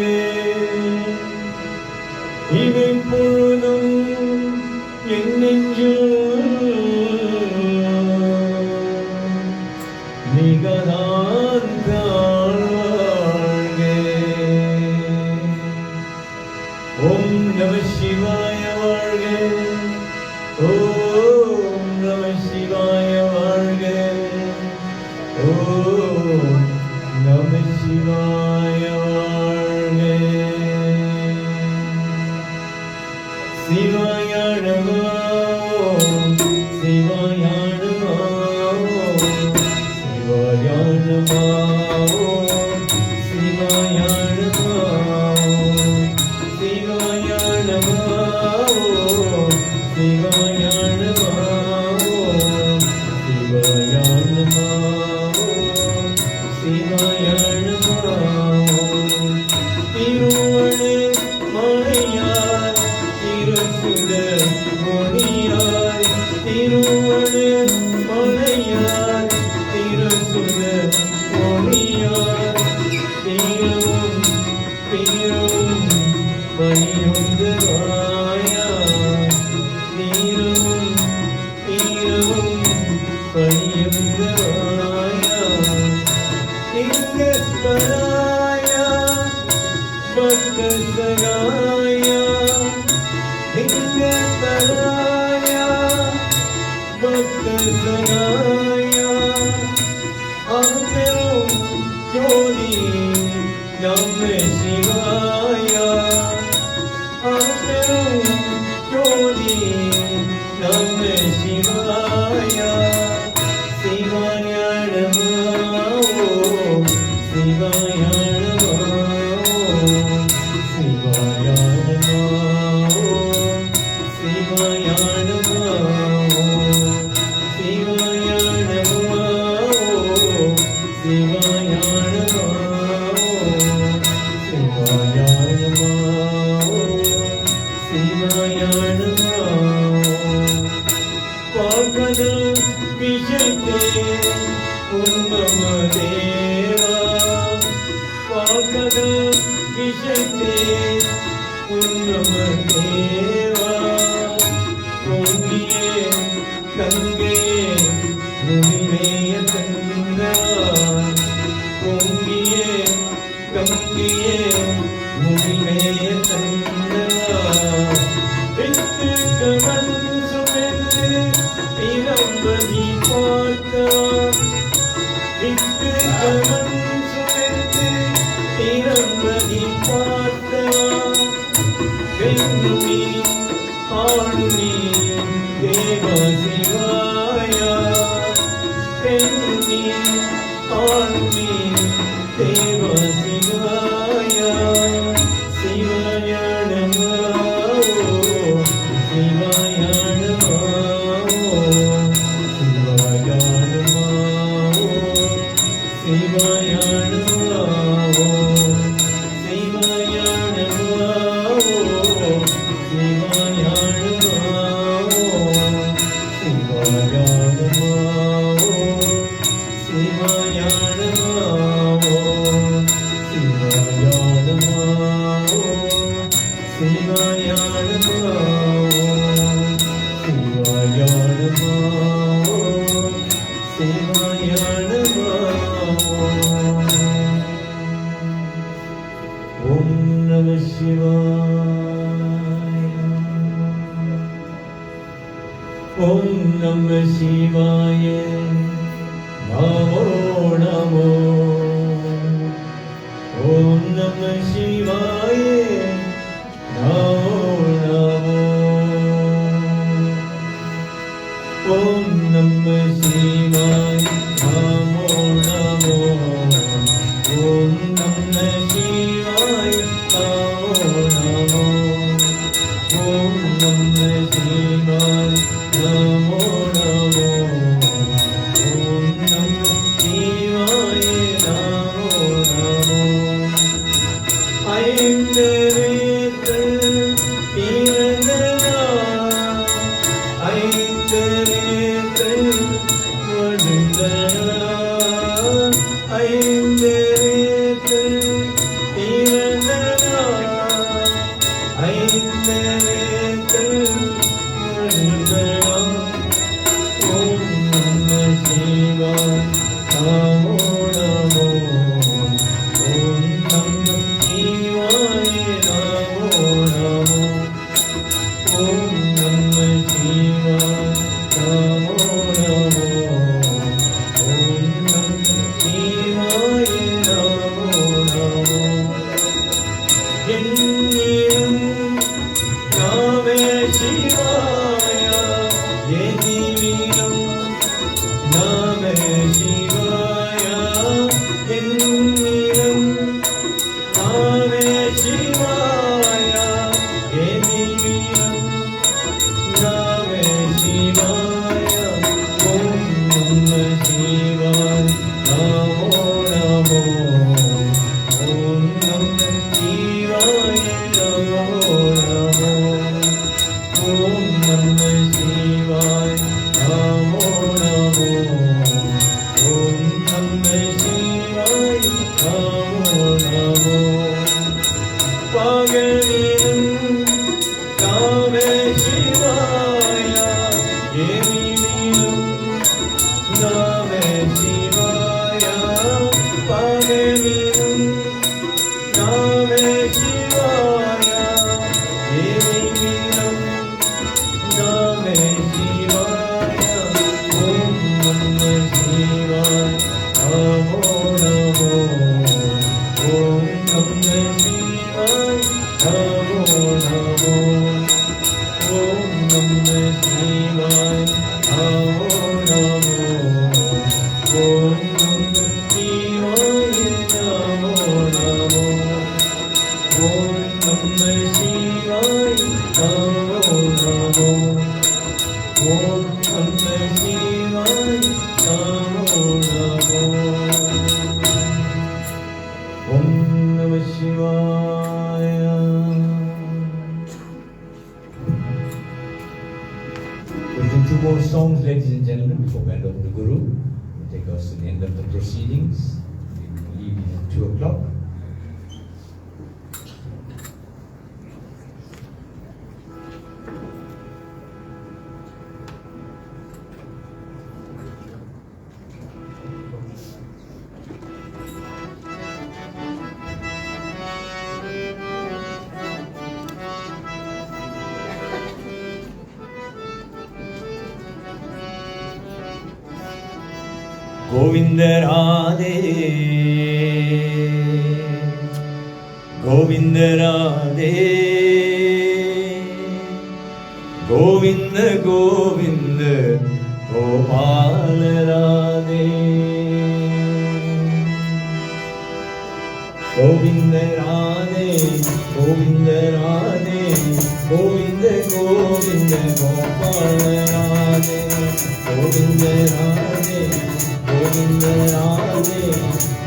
இவை பொழுதும் என் நெஞ்சில் மிகதான் தான் வாழ்க ஓம் நம சிவாய வாழ்க ஓம் நம சிவாய வாழ்க ஓம் நம சிவாய வாழ்க சிவாய நமோ சிவாய நமோ சிவாய நமோ சிவாய நமோ சிவாய நமோ சிவாய நமோ சிவாய நமோ சிவாய நமோ திருவண்ண மலையார் திருசுர நீரும் பணியுந்தவாயா நீரும் பணியுந்தவாயா இங்கு பராயா பக்க சகாயா இங்கு பராயா பக்க சகாயா அரும்பெரும் ஜோதி நம சிவாயா அரும்பெரும் ஜோதி நம சிவாயா சிவாயாணமாவோ சிவாயாணமாவோ சிவாயாணமாவோ Om Namah Shivaya. பகலிலும் நாமே சிவாயா எனினும் நாமே சிவாயா பகலிலும் நாமே சிவாயா எனினும் நாமே சிவாயா ஓம் நம சிவாய நமோ நமோ ஓம் நம சிவாய நமோ நமோ ஓம் நம சிவாய நமோ நமோ ஓம் நம சிவாய நமோ நமோ ஓம் நம சிவாய நமோ நமோ ஓம் நம சிவாய நமோ நமோ ஓம் நம சிவாய. We'll do two more songs, ladies and gentlemen, before we hand over to Guru. We'll take us to the end of the proceedings. We will leave at 2 o'clock. Govind Radhe Govind Radhe Govind Govind Gopal Radhe Govind Radhe Govind Radhe Govind Govind Gopal Radhe Govind Radhe Govind Radhe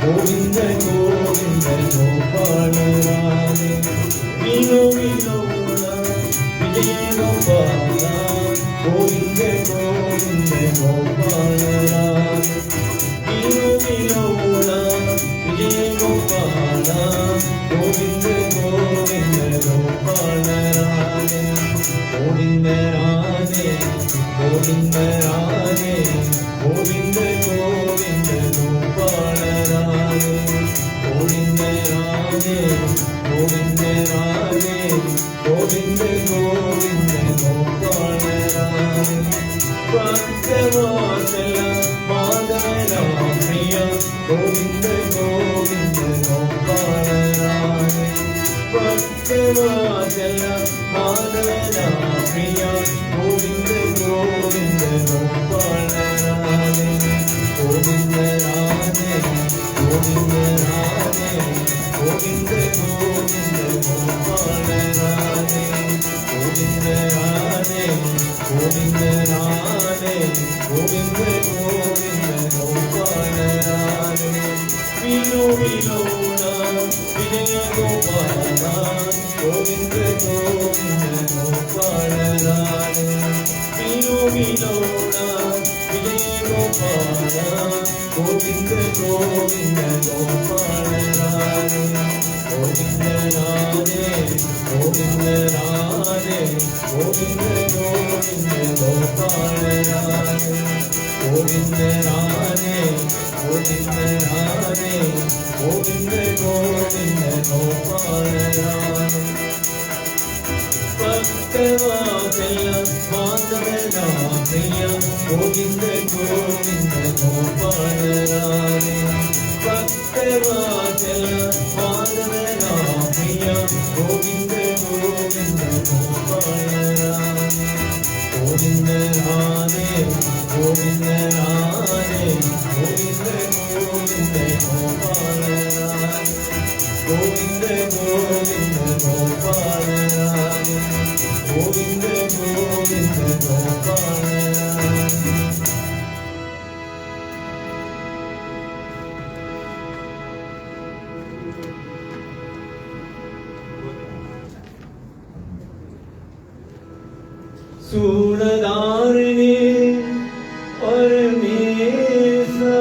Govind Govind Gopal Radhe वीणु विलोला विजय गोपाला गोविंद गोविंद गोपाल राधे वीणु विलोला विजय गोपाला गोविंद गोविंद गोपाल राधे गोविंद राधे गोविंद राधे गोविंद गोविंद गोपाल राधे गोविंद राधे गोविंद राधे गोविंद गोविंद गोपाल राधे भक्तवात्सल माधव प्रिय गोविंद गोविंद गोपाल राधे भक्तवात्सल माधव प्रिय गोविंद गोविंद गोपाल राधे गोविंद राधे गोविंद राधे गोविंद गोविंद गोपाल राधे गोविंद राधे गोविंद राधे गोविंद गोविंद गोपाल राधे वीणु विलोला विजय गोपाला गोविंद गोविंद गोपाल राधे वीणु विलोला विजय गोपाला गोविंद गोविंद गोपाल राधे गोविंद राधे गोविंद राधे गोविंद गोविंद गोपाल राधे गोविंद राधे गोविंद राधे गोविंद गोविंद गोपाल राधे भक्तवात्सल माधव प्रिय गोविंद गोविंद गोपाल राधे भक्तवात्सल माधव प्रिय गोविंद गोविंद गोपाल राधे गोविंद राधे गोविंद राधे गोविंद गोविंद गोपाल राधे गोविंद गोविंद गोपाल राधे गोविंद गोविंद गोपाल राधे सूरदारिणी परमेशा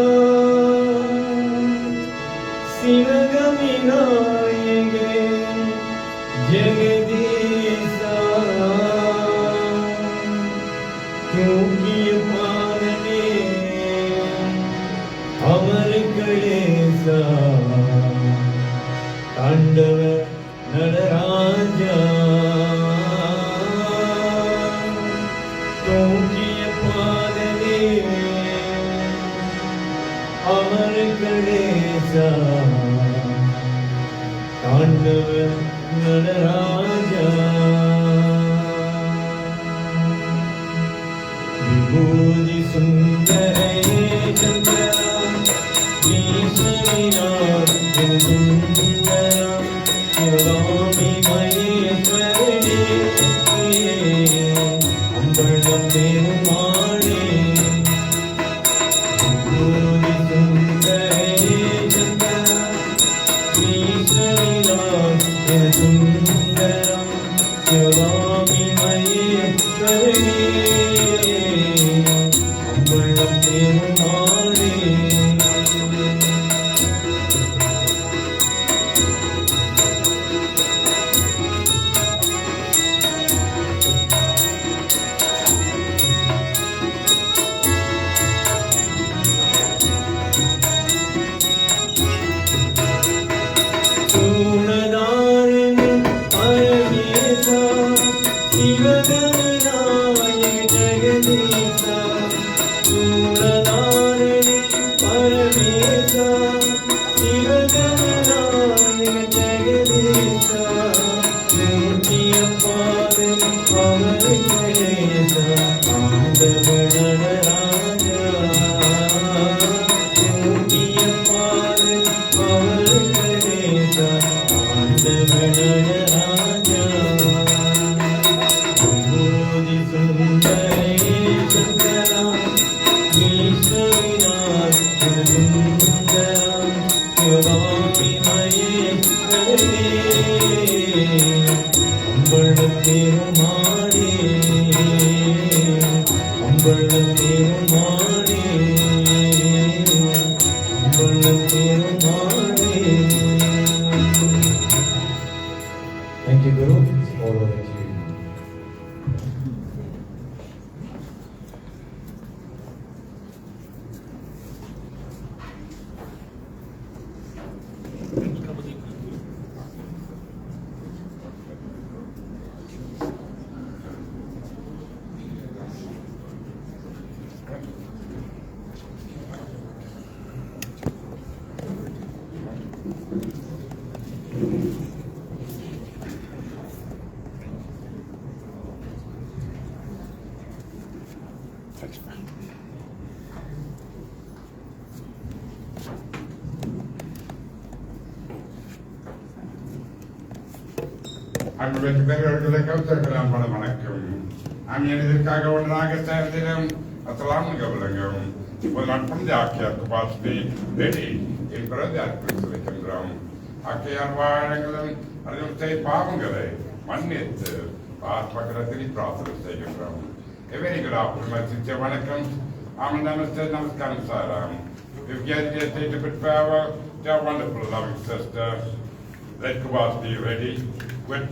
शिवगमिनायगे ஜெகதீசா தூக்கிய பாதனே அமருங்களேசா ஆண்டவர் நடராஜா தூக்கிய பாதனே அமருங்களேசா ஆண்டவர் நடராஜா விபூதி சுந்தரே சந்திரா ஈஸ்வரினார் சுந்தரா சிவகாமி மகேஸ்வரனே அம்பலம் பெருமாளே விபூதி சுந்தரே சந்திரா ஈஸ்வரினார் சுந்தரம் சிவகாமி மகேஸ்வரனே அம்பலம் பெருமாளே Thank you, Guru. All over to you. அன்புக்கு பெரியவர்களை கவுத்தர்களாம் பல வணக்கம். நாம் இதற்காக ஒன்றாக சேர்ந்திடும் அசலாம் கவலங்கும் ஒரு நட்புடைய ஆக்கியாருக்கு பாஸ்தி ரெடி என்பதை அர்ப்பணித்திருக்கின்றோம். ஆக்கியார் வாழங்களும் அறிவுத்தை பாவங்களை மன்னித்து ஆத்மகரத்தில் பிரார்த்தனை செய்கின்றோம். எவரிகளா விமர்சித்த வணக்கம். Namaskaram Saram. We've gathered here today to put power to our wonderful loving sister. Let Kubas be ready with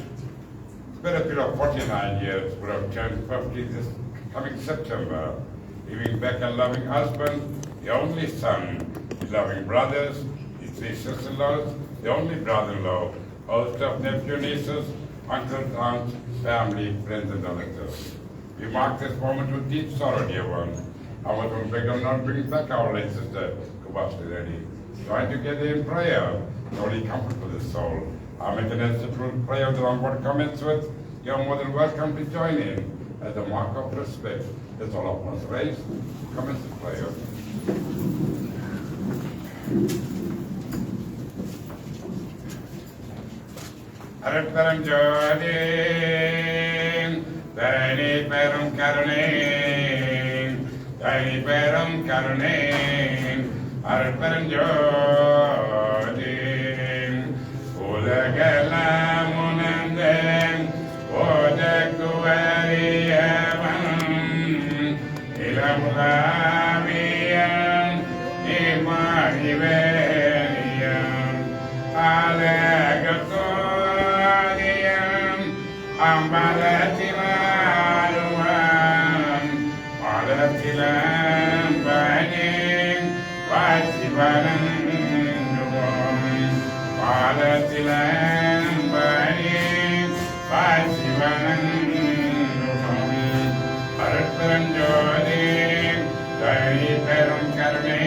been a period of 49 years, would have turned 50 this coming September, leaving back a loving husband, the only son, his loving brothers, his 3 sisters-in-laws, the only brother-in-law, host of nephew, nieces, uncles, aunts, family, friends and relatives. We mark this moment with deep sorrow, dear ones. I want to beg them not bring back our late sister, Kubasti Reddy. Join together in prayer, only comfort for the soul. Our maintenance prayer of the onward comments with, you're more than welcome to join in as a mark of respect. Let's all of us raise, commence the prayer. Aratparam Jodin, Dani Perum Karunin, Dani Perum Karunin, Aratparam Jodin, Ulagalamunandem, Odakuariyavan, Ilamulamiyan, Imaniveriyan, Alagatoriyan, அம்பலத்திலாடுவான் பாலத்திலம் பனே வாசிவனங்குவோம் பாலத்திலம் பனே வாசிவனங்குவோம் அருட்பெருஞ்சோதி தனி பெரும் கருணை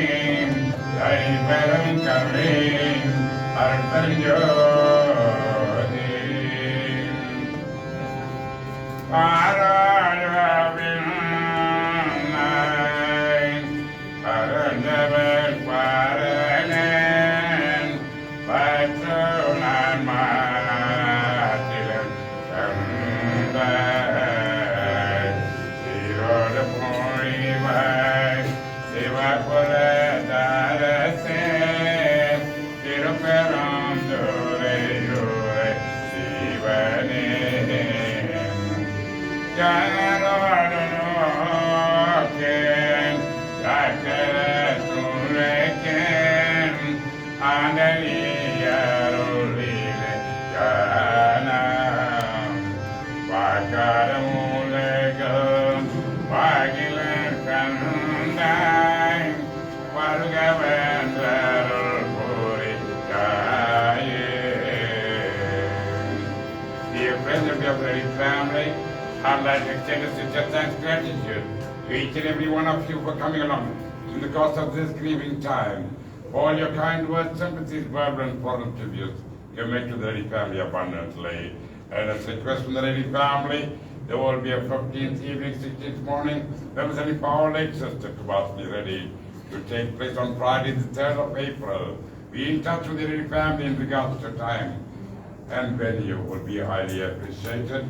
அருட்பெருஞ்சோதி பாராளவின் பரந்தவர் பாரனன் பற்றுணன் மாத்திரம் தந்த சீரோடு போய்வாய் சிவபுர தரசே திருப்பெரும் துறையூரை சிவனே ஜனரோடு நோக்கேன் துரைக்கேன் ஆனலியருளிலே ஜனம் வாக்காரமுலகம் வாகில கண்டாய் வருகவன்றருள் புரியாயே. Dear friends of your very family, I'd like to extend a sincere thanks and gratitude to each and every one of you for coming along in the course of this grieving time. For all your kind words, sympathies, verbal and foreign tributes you make to the Reddy family abundantly. And as a request from the Reddy family, there will be a 15th evening, 16th morning, representing Power Lake Sister Kubasmi Reddy to take place on Friday the 3rd of April. Be in touch with the Reddy family in regards to time and venue would be highly appreciated.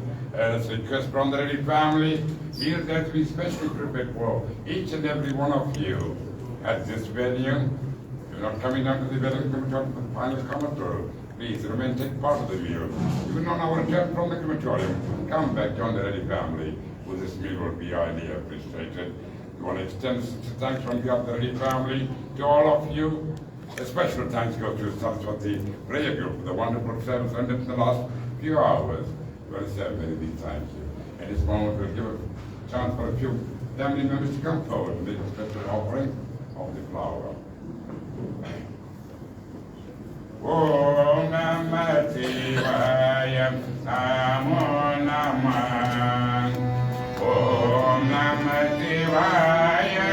As a request from the Reddy family, meals that we specially prepared for each and every one of you at this venue. You're not coming down to the venue for the final crematorium. Please remain, take part of the meal. Even on our return from the crematorium, come back, join the Reddy family, who this meal will be highly appreciated. We want to extend thanks from behalf of the Reddy family to all of you. A special thanks go to Saraswati Prayer Group for the wonderful service rendered in the last few hours. We want to say a very big thank you. At this moment, we'll give a chance for a few family members to come forward and make a special offering of the flower. Om Namah Shivaya, Namo Namah. Om Namah Shivaya,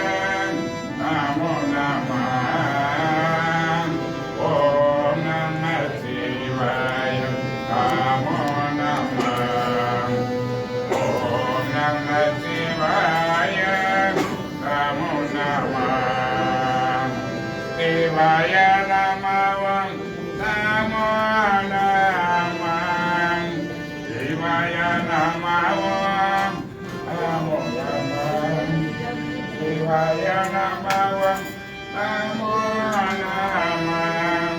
Namo Namah. Om Namah Shivaya, Namo Namah. Om Namah Shivaya, Namo Namah. Shivaya Namavam, Namo Namah. Shivaya Namavam, Namo Namah. Shivaya Namavam, Namo Namah.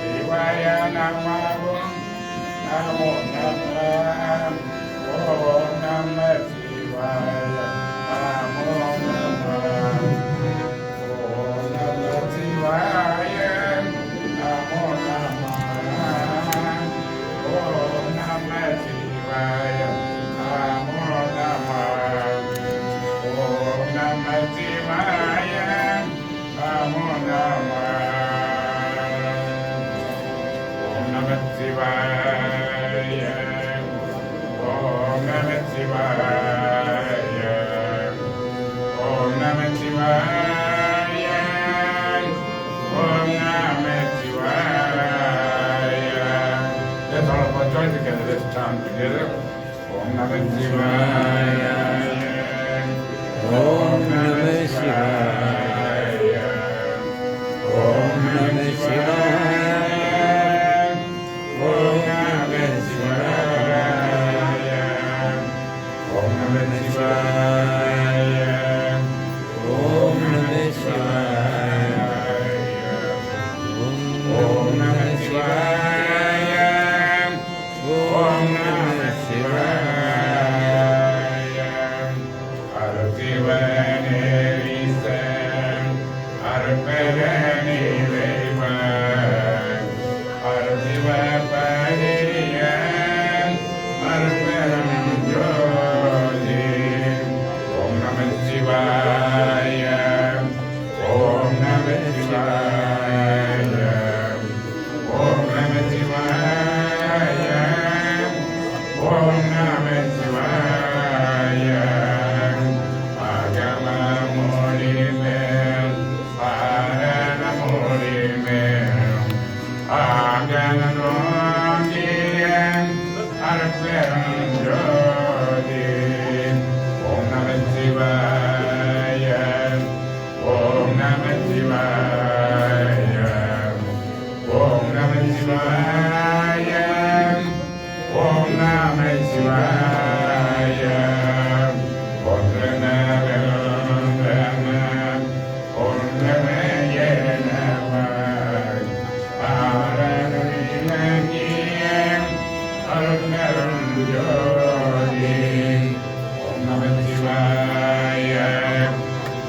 Shivaya Namavam, Namo Namah. Om Namah Shivaya, Namo Namah. Om Namah Shivaya, Namo Namah. Om Namah Shivaya, Namo Namah. Om Namah Shivaya, Namo Namah. Om Namah Shivaya. Om Namah Shivaya. Om Namah Shivaya. Om Namah Shivaya. Let's all of us join together this time together. Om Namah Shivaya. Om Namah Shivaya. Om Namah Shivaya. Om Namah Shivaya. Om Namah Shivaya. Om Namah Shivaya. Om Namah Shivaya. Om Namah Shivaya. Artivane Risan, Arpevane Veva. ஓம் நம சிவாய அகம மொழிமேல் பாரண மொழிமேல் ஆகன நோங்கியன் அருட்பெரும் ஜோதி ஓம் நம சிவாய ஓம் நம சிவாய ஓம் நம சிவாய ஓம் நம சிவாய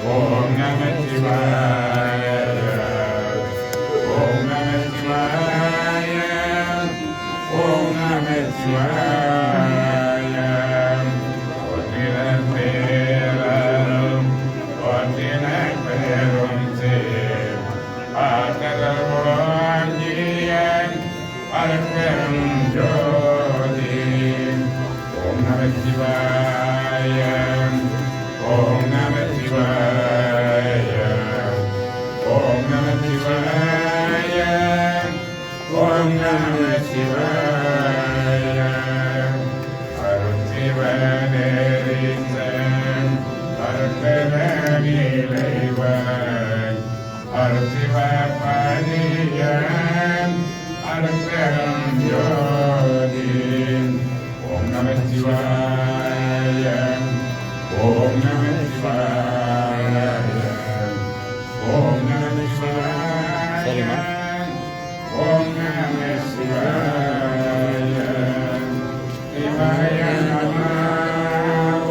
ஓம் நம சிவாய ஓம் நம சிவாய ஓம் நம சிவாய ஒற்றின பேரும் ஒற்றின பேரும் சேர் ஆற்றல் வாங்கிய அருட்பெரும் ஜோதி ஓம் நம சிவாய ஓம் நம சிவாய ஓம் நம சிவாய ஓம் நம சிவாய அருள் சிவனேரிசன் அருட்பெருநிலைவன் அருள் சிவபதியன் அருட்பெரும் ஜோதி ஓம் நம சிவாய ஓம் நம சிவாய ஓம் நம சிவாய சரிம்மா. ஓம் நம சிவாய சிவாய நம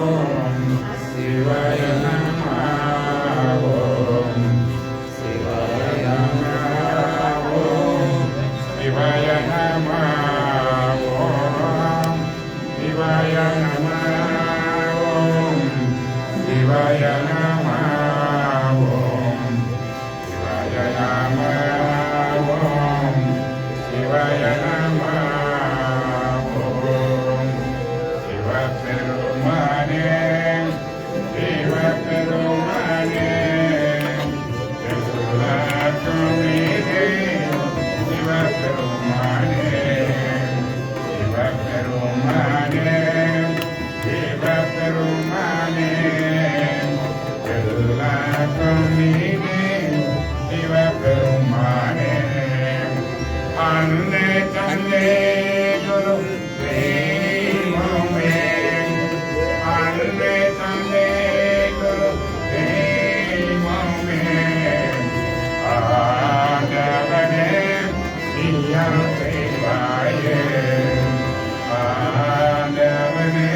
ஓம் சிவாய நம ஓம் சிவாய நம ஓம் சிவாய நம ஓம் சிவாய நம ஓம் சிவாய நம ஓம் சிவாய நம ஓம் சிவாய நம ஓம் சிவபெருமானே சிவபெருமானே எல்லாத்துமீதே சிவபெருமானே சிவபெருமானே சிவபெருமானே எல்லாத்துமீதே சிவபெருமானே அன்னை தந்தை குரு தெய்வமே அன்னை தந்தை குரு தெய்வமே ஆண்டவனே நீயம் செய்வாயே ஆண்டவனே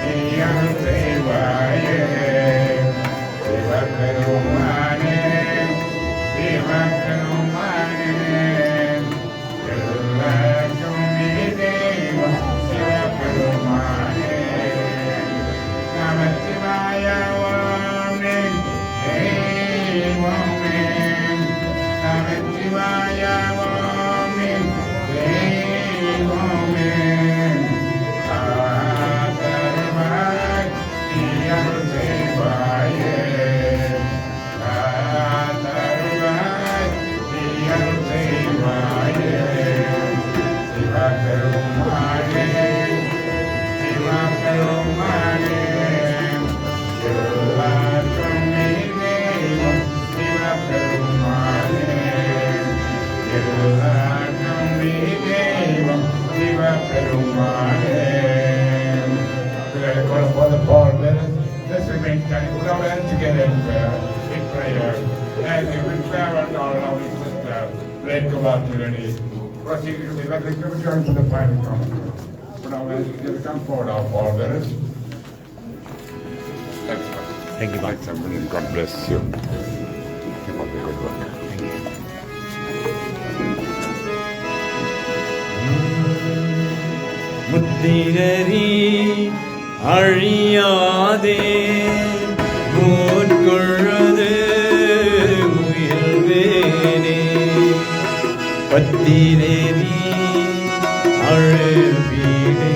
நீயம் செய்வாயே சிவபெருமானே சிவபெருமானே எல்லாருக்கும் நீதே சிவபெருமானே நமச்சிவாய ஓமே தெய்வமே நமச்சிவாய ஓமே தெய்வமே ஆதரவாய் நீயம் செய்வாயே ஆதரவாய் நீயம் செய்வாயே சிவபெருமானே சிவபெருமானே எல்லாருக்கும் நீதே சிவபெருமானே எல்லாருக்கும் நீதே சிவபெருமானே. For the Paul, let's remain standing. Put our hands together in prayer. As we will farewell our lovely sister, let go out to the knees. Proceed to the let us return to the final commentary. Put our hands together. Come forward, our Paul bearers. Thank you, Mark. God bless you. Keep up the good work. முத்திரரி அழியாதே மூட்கொழுது முயல்வேனே பத்திரேரி அழுவீடே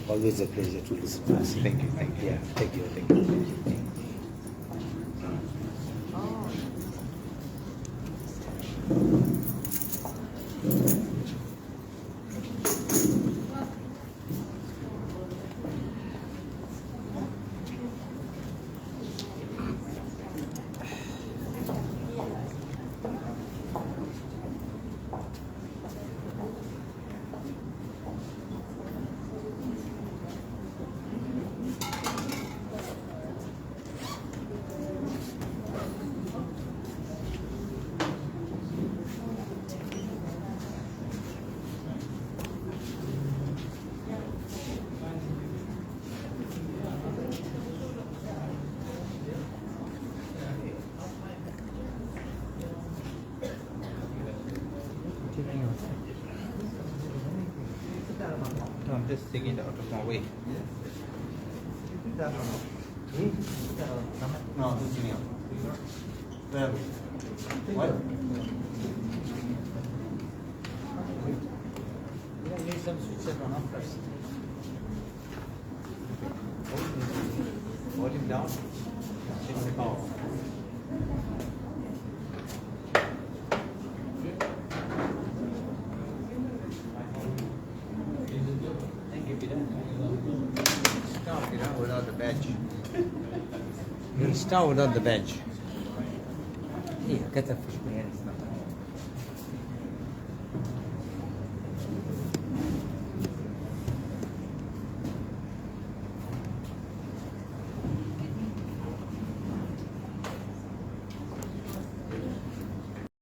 Always a pleasure to listen to us. Thank you. Yeah, thank you. No, I'm just taking it out of my way. No, this is Where? What? I need some switches on off first. Volume down. Change the power. Without the badge. You'll start without the badge. Here, get the fish biryani.